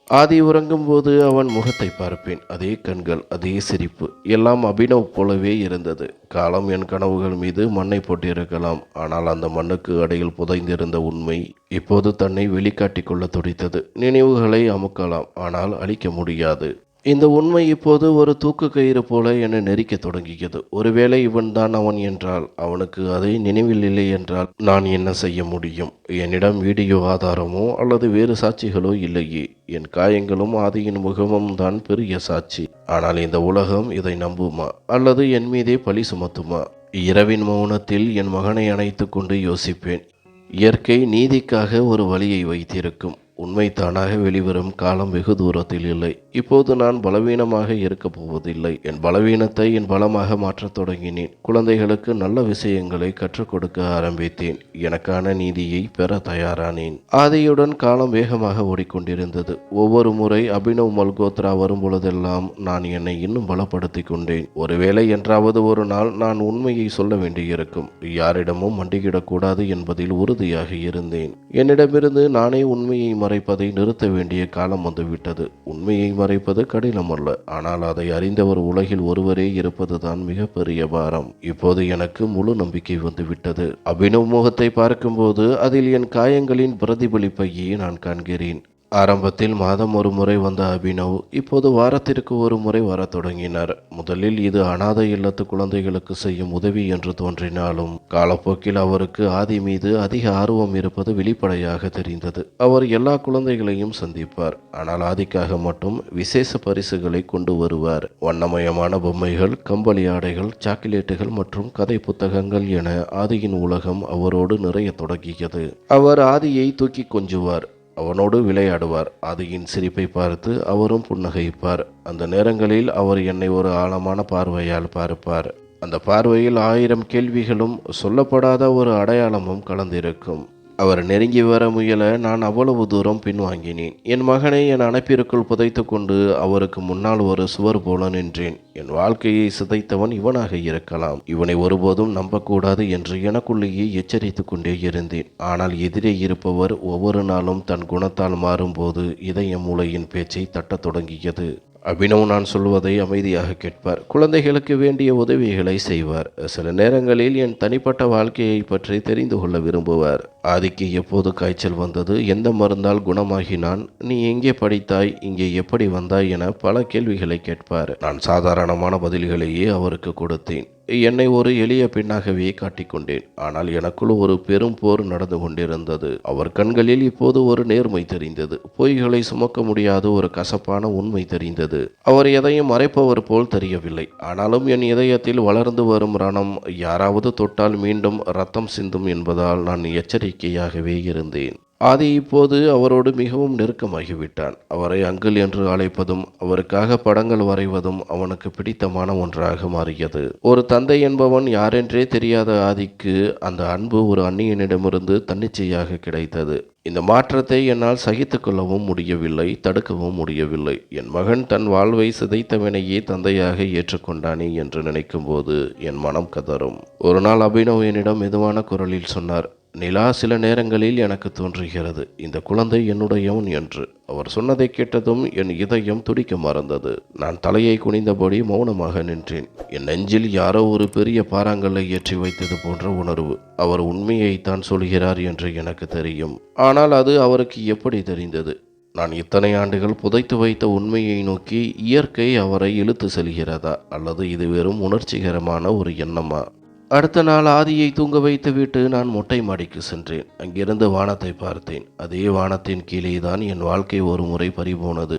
A: ஆதி உறங்கும் போது அவன் முகத்தை பார்ப்பேன். அதே கண்கள், அதே சிரிப்பு, எல்லாம் அபினவ் போலவே இருந்தது. காலம் என் கனவுகள் மீது மண்ணை போட்டிருக்கலாம், ஆனால் அந்த மண்ணுக்கு அடியில் புதைந்திருந்த உண்மை இப்போது தன்னை வெளிக்காட்டிக் கொள்ள துடித்தது. நினைவுகளை அமுக்கலாம், ஆனால் அழிக்க முடியாது. இந்த உண்மை இப்போது ஒரு தூக்கு கயிறு போல என்னை நெரிக்க தொடங்கியது. ஒருவேளை இவன்தான் அவன் என்றால், அவனுக்கு அதை நினைவில் இல்லை என்றால் நான் என்ன செய்ய முடியும்? என்னிடம் வீடியோ ஆதாரமோ அல்லது வேறு சாட்சிகளோ இல்லையே. என் காயங்களும் ஆதியின் முகமும் தான் பெரிய சாட்சி. ஆனால் இந்த உலகம் இதை நம்புமா அல்லது என் மீதே பழி சுமத்துமா? இரவின் மௌனத்தில் என் மகனை அணைத்து கொண்டு யோசிப்பேன். இயற்கை நீதிக்காக ஒரு வழியை வைத்திருக்கும். உண்மை தானாக வெளிவரும் காலம் வெகு தூரத்தில் இல்லை. இப்போது நான் பலவீனமாக இருக்கப் போவதில்லை. என் பலவீனத்தை என் பலமாக மாற்றத் தொடங்கினேன். குழந்தைகளுக்கு நல்ல விஷயங்களை கற்றுக் கொடுக்க ஆரம்பித்தேன். எனக்கான நீதியை பெற தயாரானேன். ஆதியுடன் காலம் வேகமாக ஓடிக்கொண்டிருந்தது. ஒவ்வொரு முறை அபினவ் மல்கோத்ரா வரும் பொழுதெல்லாம் நான் என்னை இன்னும் பலப்படுத்திக் கொண்டேன். ஒருவேளை என்றாவது ஒரு நாள் நான் உண்மையை சொல்ல வேண்டியிருக்கும். யாரிடமும் மண்டியிடக்கூடாது என்பதில் உறுதியாக இருந்தேன். என்னிடமிருந்து நானே உண்மையை மறைப்பதை நிறுத்த வேண்டிய காலம் வந்துவிட்டது. உண்மையை மறைப்பது கடினமல்ல, ஆனால் அதை அறிந்தவர் உலகில் ஒருவரே இருப்பதுதான் மிகப்பெரிய பாரம். இப்போது எனக்கு முழு நம்பிக்கை வந்துவிட்டது. அபினவ் முகத்தை பார்க்கும்போது அதில் என் காயங்களின் பிரதிபலிப்பையே நான் காண்கிறேன். ஆரம்பத்தில் மாதம் ஒரு முறை வந்த அபினவ் இப்போது வாரத்திற்கு ஒரு முறை வரத் தொடங்கினார். முதலில் இது அனாதை இல்லத்து குழந்தைகளுக்கு செய்யும் உதவி என்று தோன்றினாலும் காலப்போக்கில் அவருக்கு ஆதி மீது அதிக ஆர்வம் இருப்பது வெளிப்படையாக தெரிந்தது. அவர் எல்லா குழந்தைகளையும் சந்திப்பார், ஆனால் ஆதிக்காக மட்டும் விசேஷ பரிசுகளை கொண்டு வருவார். வண்ணமயமான பொம்மைகள், கம்பளி ஆடைகள், சாக்லேட்டுகள் மற்றும் கதை புத்தகங்கள் என ஆதியின் உலகம் அவரோடு நிறைய தொடங்கியது. அவர் ஆதியை தூக்கி கொஞ்சுவார், அவனோடு விளையாடுவார். ஆதியின் சிரிப்பை பார்த்து அவரும் புன்னகைப்பார். அந்த நேரங்களில் அவர் என்னை ஒரு ஆழமான பார்வையால் பார்ப்பார். அந்த பார்வையில் 1000 கேள்விகளும் சொல்லப்படாத ஒரு அடையாளமும் கலந்திருக்கும். அவர் நெருங்கி வர முயல நான் அவ்வளவு தூரம் பின்வாங்கினேன். என் மகனை என் அணைப்பிற்குள் புதைத்து கொண்டு அவருக்கு முன்னால் ஒரு சுவர் போல நின்றேன். என் வாழ்க்கையை சிதைத்தவன் இவனாக இருக்கலாம், இவனை ஒருபோதும் நம்பக்கூடாது என்று எனக்குள்ளேயே எச்சரித்து கொண்டே இருந்தேன். ஆனால் எதிரே இருப்பவர் ஒவ்வொரு நாளும் தன் குணத்தால் மாறும்போது இதய மூளையின் பேச்சை தட்டத் தொடங்கியது. அபினவ் நான் சொல்வதை அமைதியாக கேட்பார். குழந்தைகளுக்கு வேண்டிய உதவிகளை செய்வார். சில நேரங்களில் என் தனிப்பட்ட வாழ்க்கையை பற்றி தெரிந்து கொள்ள விரும்புவார். ஆதிக்கு எப்போது காய்ச்சல் வந்தது, எந்த மருந்தால் குணமாகினான், நீ எங்கே படித்தாய், இங்கே எப்படி வந்தாய் என பல கேள்விகளை கேட்பார். நான் சாதாரணமான பதில்களையே அவருக்கு கொடுத்தேன். என்னை ஒரு எளிய பெண்ணாகவே காட்டிக்கொண்டேன். ஆனால் எனக்குள் ஒரு பெரும் போர் நடந்து கொண்டிருந்தது. அவர் கண்களில் இப்போது ஒரு நேர்மை தெரிந்தது. பொய்களை சுமக்க முடியாத ஒரு கசப்பான உண்மை தெரிந்தது. அவர் எதையும் மறைப்பவர் போல் தெரியவில்லை. ஆனாலும் என் இதயத்தில் வளர்ந்து வரும் ரணம் யாராவது தொட்டால் மீண்டும் ரத்தம் சிந்தும் என்பதால் நான் எச்சரிக்கையாகவே இருந்தேன். ஆதி இப்போது அவரோடு மிகவும் நெருக்கமாகிவிட்டான். அவரை அங்கிள் என்று அழைப்பதும் அவருக்காக படங்கள் வரைவதும் அவனுக்கு பிடித்தமான ஒன்றாக மாறியது. ஒரு தந்தை என்பவன் யாரென்றே தெரியாத ஆதிக்கு அந்த அன்பு ஒரு அந்நியனிடமிருந்து தன்னிச்சையாக கிடைத்தது. இந்த மாற்றத்தை என்னால் சகித்து கொள்ளவும் முடியவில்லை, தடுக்கவும் முடியவில்லை. என் மகன் தன் வாழ்வை சிதைத்தவனையே தந்தையாக ஏற்றுக்கொண்டானே என்று நினைக்கும் போது என் மனம் கதறும். ஒரு நாள் அபினவ் என்னிடம் மெதுவான குரலில் சொன்னார், நிலா சில நேரங்களில் எனக்கு தோன்றுகிறது இந்த குழந்தை என்னுடையவன் என்று. அவர் சொன்னதை கேட்டதும் என் இதயம் துடிக்க மறந்தது. நான் தலையை குனிந்தபடி மௌனமாக நின்றேன். என் நெஞ்சில் யாரோ ஒரு பெரிய பாறாங்கல்லை ஏற்றி வைத்தது போன்ற உணர்வு. அவர் உண்மையைத்தான் சொல்கிறார் என்று எனக்கு தெரியும். ஆனால் அது அவருக்கு எப்படி தெரிந்தது? நான் இத்தனை ஆண்டுகள் புதைத்து வைத்த உண்மையை நோக்கி இயற்கை அவரை இழுத்து செல்கிறதா, அல்லது இது வெறும் உணர்ச்சிகரமான ஒரு எண்ணமா? அடுத்த நாள் ஆதியை தூங்க வைத்துவிட்டு நான் மொட்டை மாடிக்கு சென்றேன். அங்கிருந்து வானத்தை பார்த்தேன். அதே வானத்தின் கீழே தான் என் வாழ்க்கை ஒரு முறை பறிபோனது.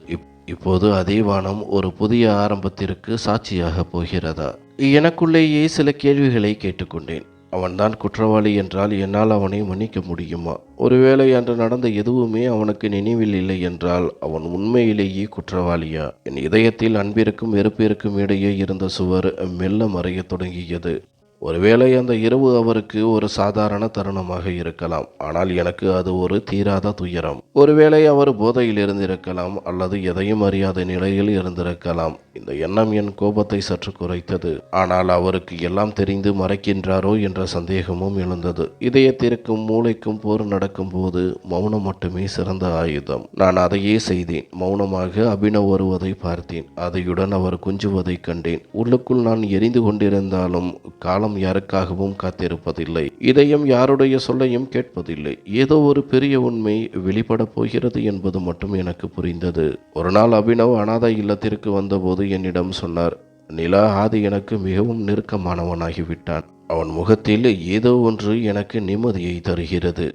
A: இப்போது அதே வானம் ஒரு புதிய ஆரம்பத்திற்கு சாட்சியாக போகிறதா? எனக்குள்ளேயே சில கேள்விகளை கேட்டுக்கொண்டேன். அவன்தான் குற்றவாளி என்றால் என்னால் அவனை மன்னிக்க முடியுமா? ஒருவேளை அன்று நடந்த எதுவுமே அவனுக்கு நினைவில் இல்லை என்றால் அவன் உண்மையிலேயே குற்றவாளியா? என் இதயத்தில் அன்பிற்கும் வெறுப்பிற்கும் இடையே இருந்த சுவர் மெல்ல மறையத் தொடங்கியது. ஒருவேளை அந்த இரவு அவருக்கு ஒரு சாதாரண தருணமாக இருக்கலாம், ஆனால் எனக்கு அது ஒரு தீராத துயரம். ஒருவேளை அவர் போதையில் இருந்திருக்கலாம், அல்லது எதையும் அறியாத நிலையில் இருந்திருக்கலாம். இந்த எண்ணம் என் கோபத்தை சற்று குறைத்தது. ஆனால் அவருக்கு எல்லாம் தெரிந்து மறைக்கின்றாரோ என்ற சந்தேகமும் எழுந்தது. இதயத்திற்கும் மூளைக்கும் போர் நடக்கும் போது மௌனம் மட்டுமே சிறந்த ஆயுதம். நான் அதையே செய்தேன். மௌனமாக அபினவ் வருவதை பார்த்தேன். அதையுடன் அவர் குஞ்சுவதை கண்டேன். உள்ளுக்குள் நான் எரிந்து கொண்டிருந்தாலும் காலம் யாருக்காகவும் காத்திருப்பதில்லை. இதயம் யாருடைய சொல்லையும் கேட்பதில்லை. ஏதோ ஒரு பெரிய உண்மை வெளிப்படப் போகிறது என்பது மட்டும் எனக்கு புரிந்தது. ஒரு நாள் அபினவ் அனாதை இல்லத்திற்கு வந்தபோது என்னிடம் சொன்னார், நிலா, ஆதி எனக்கு மிகவும் நெருக்கமானவனாகிவிட்டான். அவன் முகத்தில் ஏதோ ஒன்று எனக்கு நிம்மதியை தருகிறது.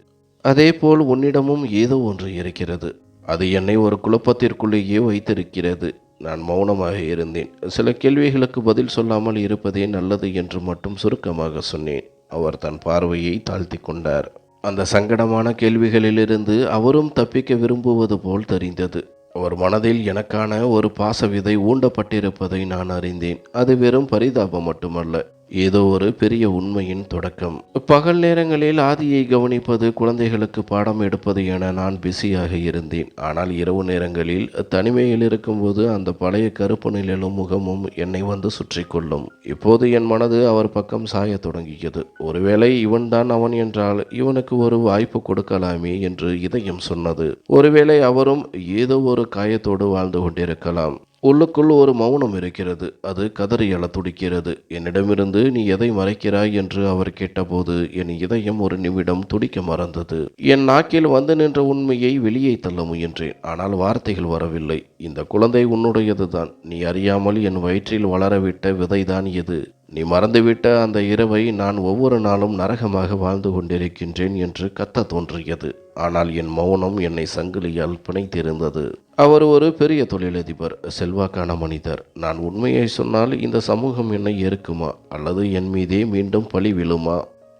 A: அதேபோல் உன்னிடமும் ஏதோ ஒன்று இருக்கிறது. அது என்னை ஒரு குழப்பத்திற்குள்ளேயே வைத்திருக்கிறது. நான் மௌனமாக இருந்தேன். சில கேள்விகளுக்கு பதில் சொல்லாமல் இருப்பதே நல்லது என்று மட்டும் சுருக்கமாக சொன்னேன். அவர் தன் பார்வையை தாழ்த்தி கொண்டார். அந்த சங்கடமான கேள்விகளிலிருந்து அவரும் தப்பிக்க விரும்புவது போல் தெரிந்தது. அவர் மனதில் எனக்கான ஒரு பாச விதை ஊண்டப்பட்டிருப்பதை நான் அறிந்தேன். அது வெறும் பரிதாபம் மட்டுமல்ல, ஏதோ ஒரு பெரிய உண்மையின் தொடக்கம். பகல் நேரங்களில் ஆதியை கவனிப்பது, குழந்தைகளுக்கு பாடம் எடுப்பது என நான் பிஸியாக இருந்தேன். ஆனால் இரவு நேரங்களில் தனிமையில் இருக்கும்போது அந்த பழைய கருப்பு நிழலும் முகமும் என்னை வந்து சுற்றி கொள்ளும். இப்போது என் மனது அவர் பக்கம் சாயத் தொடங்கியது. ஒருவேளை இவன்தான் அவன் என்றால் இவனுக்கு ஒரு வாய்ப்பு கொடுக்கலாமே என்று இதயம் சொன்னது. ஒருவேளை அவரும் ஏதோ ஒரு காயத்தோடு வாழ்ந்து கொண்டிருக்கலாம். உள்ளுக்குள் ஒரு மௌனம் இருக்கிறது. அது கதறி எழ துடிக்கிறது. என்னிடமிருந்து நீ எதை மறைக்கிறாய் என்று அவர் கேட்டபோது என் இதயம் ஒரு நிமிடம் துடிக்க மறந்தது. என் நாக்கில் வந்து நின்ற உண்மையை வெளியே தள்ள முயன்றேன். ஆனால் வார்த்தைகள் வரவில்லை. இந்த குழந்தை உன்னுடையதுதான். நீ அறியாமல் என் வயிற்றில் வளரவிட்ட விதைதான் இது. நீ மறந்துவிட்ட அந்த இரவை நான் ஒவ்வொரு நாளும் நரகமாக வாழ்ந்து கொண்டிருக்கின்றேன் என்று கத்த தோன்றியது. ஆனால் என் மௌனம் என்னை சங்கிலியால் பிணைத்திருந்தது. அவர் ஒரு பெரிய தொழிலதிபர், செல்வாக்கான மனிதர். நான் உண்மையை சொன்னால் இந்த சமூகம் என்னை ஏற்குமா, அல்லது என் மீதே மீண்டும் பழி விழுமா?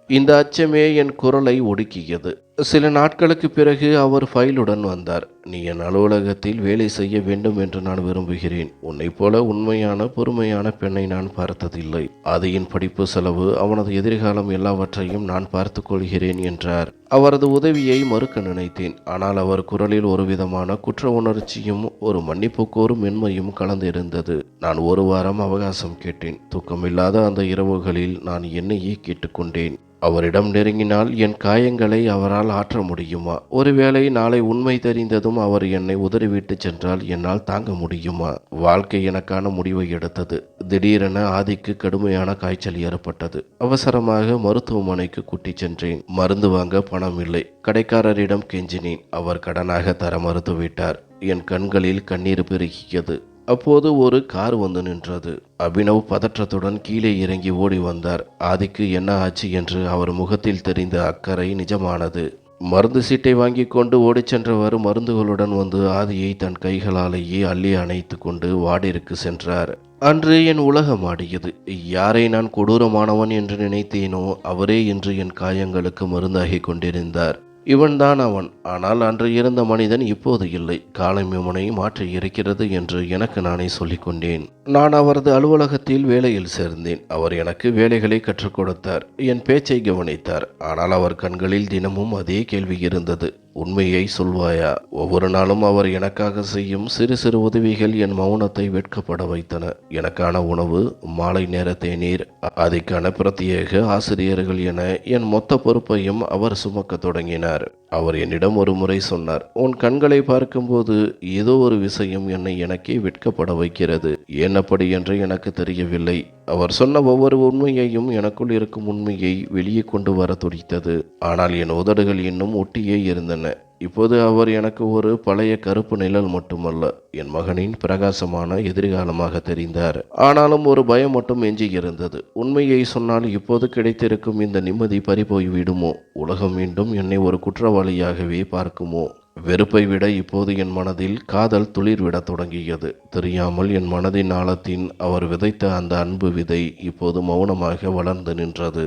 A: இந்த அச்சமே என் குரலை ஒடுக்கியது. சில நாட்களுக்கு பிறகு அவர் ஃபைலுடன் வந்தார். நீ என் அலுவலகத்தில் வேலை செய்ய வேண்டும் என்று நான் விரும்புகிறேன். உன்னைப் போல உண்மையான பொறுமையான பெண்ணை நான் பார்த்ததில்லை. ஆதியின் படிப்பு செலவு, அவனது எதிர்காலம் எல்லாவற்றையும் நான் பார்த்து கொள்கிறேன் என்றார். அவரது உதவியை மறுக்க நினைத்தேன். ஆனால் அவர் குரலில் ஒரு விதமான குற்ற உணர்ச்சியும் ஒரு மன்னிப்பு கோரும் மென்மையும் கலந்திருந்தது. நான் ஒரு வாரம் அவகாசம் கேட்டேன். தூக்கமில்லாத அந்த இரவுகளில் நான் என்னையே கேட்டுக்கொண்டேன். அவரிடம் நெருங்கினால் என் காயங்களை அவரால் ஆற்ற முடியுமா? ஒருவேளை நாளை உண்மை தெரிந்ததும் அவர் என்னை உதறிவிட்டு சென்றால் என்னால் தாங்க முடியுமா? வாழ்க்கை எனக்கான முடிவை எடுத்தது. திடீரென ஆதிக்கு கடுமையான காய்ச்சல் ஏற்பட்டது. அவசரமாக மருத்துவமனைக்கு கூட்டிச் சென்றேன். மருந்து வாங்க பணம் இல்லை. கடைக்காரரிடம் கெஞ்சினேன். அவர் கடனாக தர மறுத்துவிட்டார். என் கண்களில் கண்ணீர் பெருகியது. அப்போது ஒரு கார் வந்து நின்றது. அபினவ் பதற்றத்துடன் கீழே இறங்கி ஓடி வந்தார். ஆதிக்கு என்ன ஆச்சு என்று அவர் முகத்தில் தெரிந்த அக்கறை நிஜமானது. மருந்து சீட்டை வாங்கி கொண்டு ஓடிச் சென்றவர் மருந்துகளுடன் வந்து ஆதியை தன் கைகளாலேயே அள்ளி அணைத்து கொண்டு வார்டிற்கு சென்றார். அன்று என் உலகம் ஆடியது. யாரை நான் கொடூரமானவன் என்று நினைத்தேனோ அவரே இன்று என் காயங்களுக்கு மருந்தாகி கொண்டிருந்தார். இவன்தான் அவன். ஆனால் அன்று இருந்த மனிதன் இப்போது இல்லை. காலம் இவனை மாற்றி இருக்கிறது என்று எனக்கு நானே சொல்லிக்கொண்டேன். நான் அவரது அலுவலகத்தில் வேலையில் சேர்ந்தேன். அவர் எனக்கு வேலைகளை கற்றுக் கொடுத்தார். என் பேச்சை கவனித்தார். ஆனால் அவர் கண்களில் தினமும் அதே கேள்வி இருந்தது. உண்மையை சொல்வாயா? ஒவ்வொரு நாளும் அவர் எனக்காக செய்யும் சிறு சிறு உதவிகள் என் மௌனத்தை வெட்கப்பட வைத்தன. எனக்கான உணவு, மாலை நேர தேநீர், அதற்கான பிரத்யேக ஆசிரியர்கள் என என் மொத்த பொறுப்பையும் அவர் சுமக்க தொடங்கினார். அவர் என்னிடம் ஒரு முறை சொன்னார், உன் கண்களை பார்க்கும்போது ஏதோ ஒரு விஷயம் என்னை எனக்கே வெட்கப்பட வைக்கிறது. ஏன் அப்படி என்று எனக்கு தெரியவில்லை. அவர் சொன்ன ஒவ்வொரு உண்மையையும் எனக்குள் இருக்கும் உண்மையை வெளியே கொண்டு வர துடித்தது. ஆனால் என் உதடுகள் இன்னும் ஒட்டியே இருந்தன. இப்போது அவர் எனக்கு ஒரு பழைய கருப்பு நிழல் மட்டுமல்ல, என் மகனின் பிரகாசமான எதிர்காலமாக தெரிந்தார். ஆனாலும் ஒரு பயம் மட்டும் எஞ்சி இருந்தது. உண்மையை சொன்னால் இப்போது கிடைத்திருக்கும் இந்த நிம்மதி பறிபோய் விடுமோ? உலகம் மீண்டும் என்னை ஒரு குற்றவாளியாகவே பார்க்குமோ? வெறுப்பை விட இப்போது என் மனதில் காதல் துளிர் விட தொடங்கியது. தெரியாமல் என் மனதின் ஆழத்தின் அவர் விதைத்த அந்த அன்பு விதை இப்போது மௌனமாக வளர்ந்து நின்றது.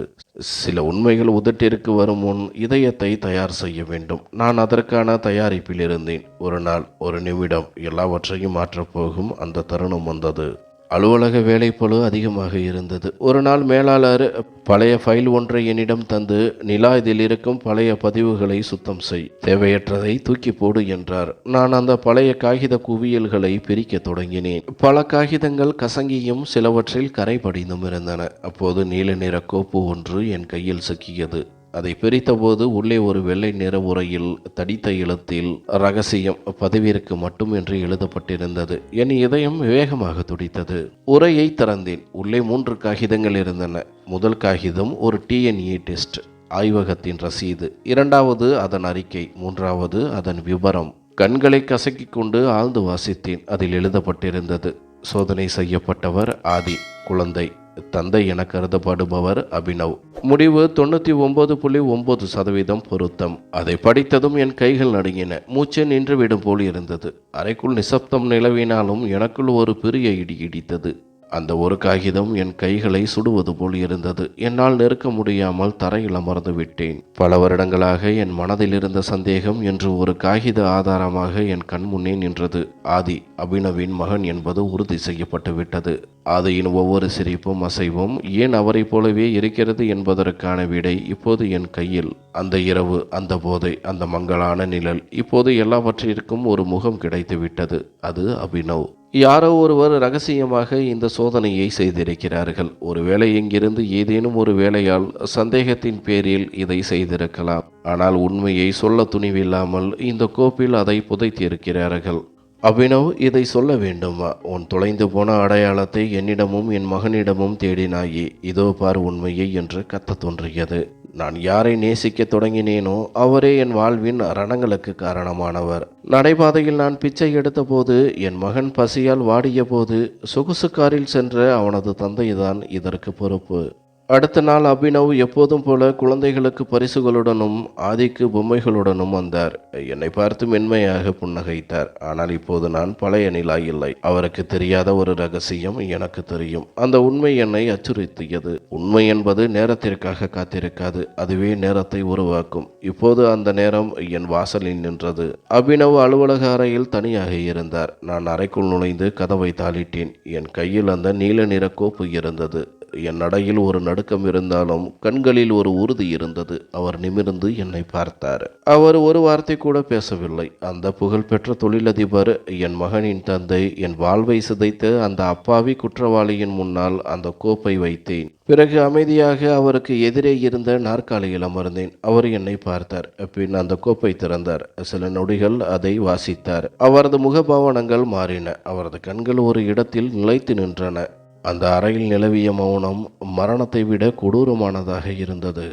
A: சில உண்மைகள் உதட்டிற்கு வரும் முன் இதயத்தை தயார் செய்ய வேண்டும். நான் அதற்கான தயாரிப்பில் இருந்தேன். ஒரு நாள், ஒரு நிமிடம் எல்லாவற்றையும் மாற்றப்போகும் அந்த தருணம் வந்தது. அலுவலக வேலைப்பளு அதிகமாக இருந்தது. ஒரு நாள் மேலாளர் பழைய ஃபைல் ஒன்றை என்னிடம் தந்து, நிலா, இதில் இருக்கும் பழைய பதிவுகளை சுத்தம் செய், தேவையற்றதை தூக்கி போடு என்றார். நான் அந்த பழைய காகித குவியல்களை பிரிக்க தொடங்கினேன். பல காகிதங்கள் கசங்கியும் சிலவற்றில் கரை படிந்தும் இருந்தன. அப்போது நீல நிற கோப்பு ஒன்று என் கையில் சிக்கியது. அதை பிரித்தபோது உள்ளே ஒரு வெள்ளை நிற உரையில் தடித்த எழுத்தில் ரகசியம் பதிவிற்கு மட்டும் என்று எழுதப்பட்டிருந்தது. என் இதயம் வேகமாக துடித்தது. உரையை திறந்தேன். உள்ளே 3 காகிதங்கள் இருந்தன. முதல் காகிதம் ஒரு டிஎன்ஏ டெஸ்ட், ஆய்வகத்தின் ரசீது. 2வது அதன் அறிக்கை. 3வது அதன் விபரம். கண்களை கசக்கிக் கொண்டு ஆழ்ந்து வாசித்தேன். அதில் எழுதப்பட்டிருந்தது, சோதனை செய்யப்பட்டவர் ஆதி, குழந்தை, தந்தை என கருதப்படுபவர் அபினவ். முடிவு 99.9% பொருத்தம். அதை படித்ததும் என் கைகள் நடுங்கின. மூச்சு நின்றுவிடும் போல் இருந்தது. அறைக்குள் நிசப்தம் நிலவினாலும் எனக்குள் ஒரு பெரிய இடி இடித்தது. அந்த ஒரு காகிதம் என் கைகளை சுடுவது போல் இருந்தது. என்னால் நெருக்க முடியாமல் தரையில் அமர்ந்து விட்டேன். பல வருடங்களாக என் மனதில் இருந்த சந்தேகம் என்று ஒரு காகித ஆதாரமாக என் கண் முன்னே நின்றது. ஆதி அபினவின் மகன் என்பது உறுதி செய்யப்பட்டு விட்டது. ஆதியின் ஒவ்வொரு சிரிப்பும் அசைவும் ஏன் அவரை போலவே இருக்கிறது என்பதற்கான விடை இப்போது என் கையில். அந்த இரவு, அந்த போதை, அந்த மங்கலான நிழல், இப்போது எல்லாவற்றிற்கும் ஒரு முகம் கிடைத்து விட்டது. அது அபினவ். யாரோ ஒருவர் ரகசியமாக இந்த சோதனையை செய்திருக்கிறார்கள். ஒருவேளை இங்கிருந்து ஏதேனும் ஒரு வேளையால் சந்தேகத்தின் பேரில் இதை செய்திருக்கலாம். ஆனால் உண்மையை சொல்ல துணிவில்லாமல் இந்த கோப்பில் அதை புதைத்திருக்கிறார்கள். அபினவ், இதை சொல்ல வேண்டுமா? உன் தொலைந்து போன அடையாளத்தை என்னிடமும் என் மகனிடமும் தேடினாயே, இதோ பார் உண்மையை என்று கத்த தோன்றியது. நான் யாரை நேசிக்க தொடங்கினேனோ அவரே என் வாழ்வின் ரணங்களுக்கு காரணமானவர். நடைபாதையில் நான் பிச்சை எடுத்தபோது, என் மகன் பசியால் வாடிய போது, சொகுசு காரில் சென்ற அவனது தந்தைதான் இதற்கு பொறுப்பு. அடுத்த நாள் அபினவ் எப்போதும் போல குழந்தைகளுக்கு பரிசுகளுடனும் ஆதிக்கு பொம்மைகளுடனும் வந்தார். என்னை பார்த்து மென்மையாக புன்னகைத்தார். ஆனால் இப்போது நான் பழைய நிலா இல்லை. அவருக்கு தெரியாத ஒரு ரகசியம் எனக்கு தெரியும். அந்த உண்மை என்னை அச்சுறுத்தியது. உண்மை என்பது நேரத்திற்காக காத்திருக்காது, அதுவே நேரத்தை உருவாக்கும். இப்போது அந்த நேரம் என் வாசலில் நின்றது. அபினவ் அலுவலக அறையில் தனியாக இருந்தார். நான் அறைக்குள் நுழைந்து கதவை தாளிட்டேன். என் கையில் அந்த நீல நிற கோப்பு இருந்தது. என் நடையில் ஒரு நடுக்கம் இருந்தாலும் கண்களில் ஒரு உறுதி இருந்தது. அவர் நிமிர்ந்து என்னை பார்த்தார். அவர் ஒரு வார்த்தை கூட பேசவில்லை. அந்த புகழ்பெற்ற தொழிலதிபர், என் மகனின் தந்தை, என் வாழ்வை சிதைத்த அந்த அப்பாவி குற்றவாளியின் முன்னால் அந்த கோப்பை வைத்தேன். பிறகு அமைதியாக அவருக்கு எதிரே இருந்த நாற்காலியில் அமர்ந்தேன். அவர் என்னை பார்த்தார். பின் அந்த கோப்பை திறந்தார். சில நொடிகள் அதை வாசித்தார். அவரது முகபாவனங்கள் மாறின. அவரது கண்கள் ஒரு இடத்தில் நிலைத்து நின்றன. அந்த அறையில் நிலவிய மௌனம் மரணத்தை விட கொடூரமானதாக இருந்தது.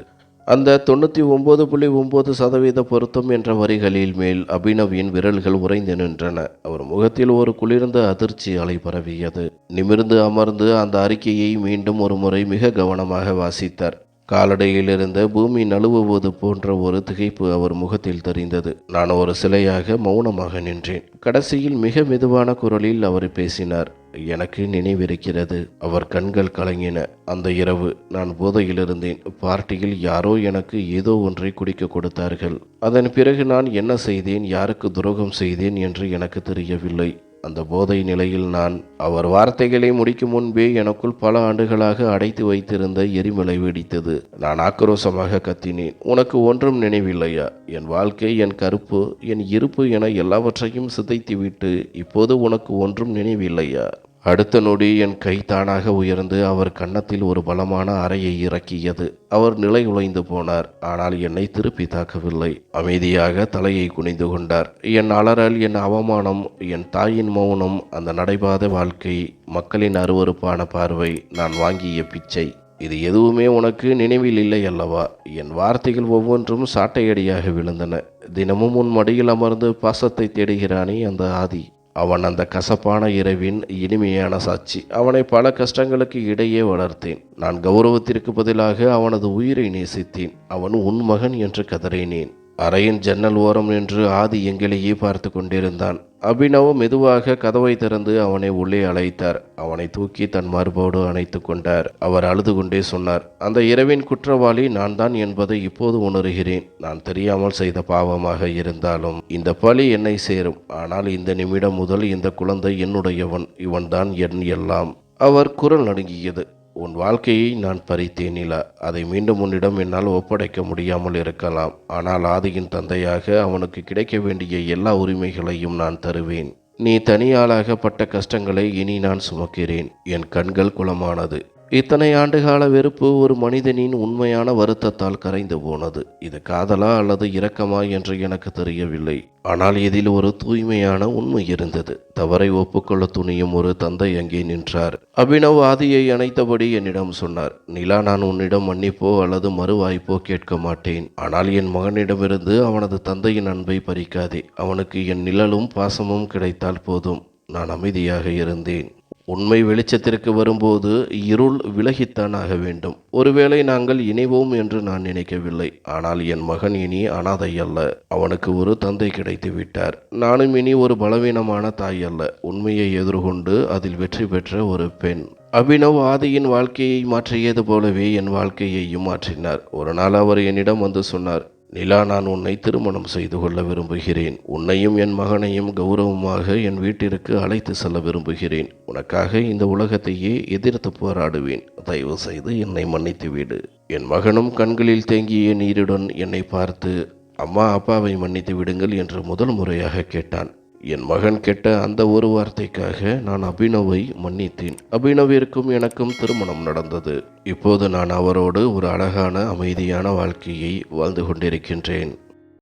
A: அந்த 99.9% பொருத்தம் என்ற வரிகளில் மேல் அபினவின் விரல்கள் உறைந்து நின்றன. அவர் முகத்தில் ஒரு குளிர்ந்த அதிர்ச்சி அலை பரவியது. நிமிர்ந்து அமர்ந்து அந்த அறிக்கையை மீண்டும் ஒரு முறை மிக கவனமாக வாசித்தார். காலடையில் இருந்த பூமி நழுவுவது போன்ற ஒரு திகைப்பு அவர் முகத்தில் தெரிந்தது. நான் ஒரு சிலையாக மௌனமாக நின்றேன். கடைசியில் மிக மெதுவான குரலில் அவர் பேசினார். எனக்கு நினைவிருக்கிறது. அவர் கண்கள் கலங்கின. அந்த இரவு நான் போதையில் இருந்தேன். பார்ட்டியில் யாரோ எனக்கு ஏதோ ஒன்றை குடிக்க கொடுத்தார்கள். அதன் பிறகு நான் என்ன செய்தேன், யாருக்கு துரோகம் செய்தேன் என்று எனக்கு தெரியவில்லை. அந்த போதை நிலையில் நான் அவர் வார்த்தைகளை முடிக்கும் முன்பே எனக்குள் பல ஆண்டுகளாக அடைத்து வைத்திருந்த எரிமலை வெடித்தது. நான் ஆக்ரோஷமாக கத்தினேன். உனக்கு ஒன்றும் நினைவில்லையா? என் வாழ்க்கை, என் கருப்பு, என் இருப்பு என எல்லாவற்றையும் சிதைத்துவிட்டு இப்போது உனக்கு ஒன்றும் நினைவில்லையா? அடுத்த நொடி என் கை தானாக உயர்ந்து அவர் கன்னத்தில் ஒரு பலமான அறையை இறக்கியது. அவர் நிலை உழைந்து போனார். ஆனால் என்னை திருப்பி தாக்கவில்லை. அமைதியாக தலையை குனிந்து கொண்டார். என் அலறல், என் அவமானம், என் தாயின் மௌனம், அந்த நடைபாத வாழ்க்கை, மக்களின் அருவருப்பான பார்வை, நான் வாங்கிய பிச்சை, இது எதுவுமே உனக்கு நினைவில் இல்லை அல்லவா? என் வார்த்தைகள் ஒவ்வொன்றும் சாட்டையடியாக விழுந்தன. தினமும் உன் மடியில் அமர்ந்து பாசத்தை தேடுகிறானே அந்த ஆதி, அவன் அந்த கசப்பான இரவின் இனிமையான சாட்சி. அவனை பல கஷ்டங்களுக்கு இடையே வளர்த்தேன். நான் கௌரவத்திற்கு பதிலாக அவனது உயிரை நேசித்தேன். அவன் உன் மகன் என்று கதறினேன். அறையின் ஜன்னல் ஓரம் நின்று ஆதி எங்களையே பார்த்து கொண்டிருந்தான். அபினவ் மெதுவாக கதவை திறந்து அவனை உள்ளே அழைத்தார். அவனை தூக்கி தன் மார்போடு அணைத்து கொண்டார். அவர் அழுது கொண்டே சொன்னார், அந்த இரவின் குற்றவாளி நான் தான் என்பதை இப்போது உணர்கிறேன். நான் தெரியாமல் செய்த பாவமாக இருந்தாலும் இந்த பழி என்னை சேரும். ஆனால் இந்த நிமிடம் முதல் இந்த குழந்தை என்னுடையவன். இவன்தான் என் எல்லாம். அவர் குரல் நடுங்கியது. உன் வாழ்க்கையை நான் பறித்தேன் நிலா. அதை மீண்டும் உன்னிடம் என்னால் ஒப்படைக்க முடியாமல் இருக்கலாம். ஆனால் ஆதியின் தந்தையாக அவனுக்கு கிடைக்க வேண்டிய எல்லா உரிமைகளையும் நான் தருவேன். நீ தனியாளாக பட்ட கஷ்டங்களை இனி நான் சுமக்கிறேன். என் கண்கள் குளமானது. இத்தனை ஆண்டுகால வெறுப்பு ஒரு மனிதனின் உண்மையான வருத்தத்தால் கரைந்து போனது. இது காதலா அல்லது இரக்கமா என்று எனக்கு தெரியவில்லை. ஆனால் இதில் ஒரு தூய்மையான உண்மை இருந்தது. தவறை ஒப்புக்கொள்ள துணியும் ஒரு தந்தை அங்கே நின்றார். அபினவ் ஆதியை அணைத்தபடி என்னிடம் சொன்னார், நிலா, நான் உன்னிடம் மன்னிப்போ அல்லது மறுவாய்ப்போ கேட்க மாட்டேன். ஆனால் என் மகனிடமிருந்து அவனது தந்தையின் அன்பை பறிக்காதே. அவனுக்கு என் நிழலும் பாசமும் கிடைத்தால் போதும். நான் அமைதியாக இருந்தேன். உண்மை வெளிச்சத்திற்கு வரும்போது இருள் விலகித்தான் ஆக வேண்டும். ஒருவேளை நாங்கள் இணைவோம் என்று நான் நினைக்கவில்லை. ஆனால் என் மகன் இனி அனாதை அல்ல. அவனுக்கு ஒரு தந்தை கிடைத்து விட்டார். நானும் இனி ஒரு பலவீனமான தாய் அல்ல. உண்மையை எதிர்கொண்டு அதில் வெற்றி பெற்ற ஒரு பெண். அபினவ் ஆதியின் வாழ்க்கையை மாற்றியது போலவே என் வாழ்க்கையையும் மாற்றினார். ஒரு நாள் அவர் என்னிடம் வந்து சொன்னார், நிலா, நான் உன்னை திருமணம் செய்து கொள்ள விரும்புகிறேன். உன்னையும் என் மகனையும் கௌரவமாக என் வீட்டிற்கு அழைத்து செல்ல விரும்புகிறேன். உனக்காக இந்த உலகத்தையே எதிர்த்து போராடுவேன். தயவு செய்து என்னை மன்னித்து விடு. என் மகனும் கண்களில் தேங்கிய நீருடன் என்னை பார்த்து, அம்மா, அப்பாவை மன்னித்து விடுங்கள் என்று முதல் முறையாக கேட்டான். என் மகன் கேட்ட அந்த ஒரு வார்த்தைக்காக நான் அபினவை மன்னித்தேன். அபினவிற்கும் எனக்கும் திருமணம் நடந்தது. இப்போது நான் அவரோடு ஒரு அழகான அமைதியான வாழ்க்கையை வாழ்ந்து கொண்டிருக்கின்றேன்.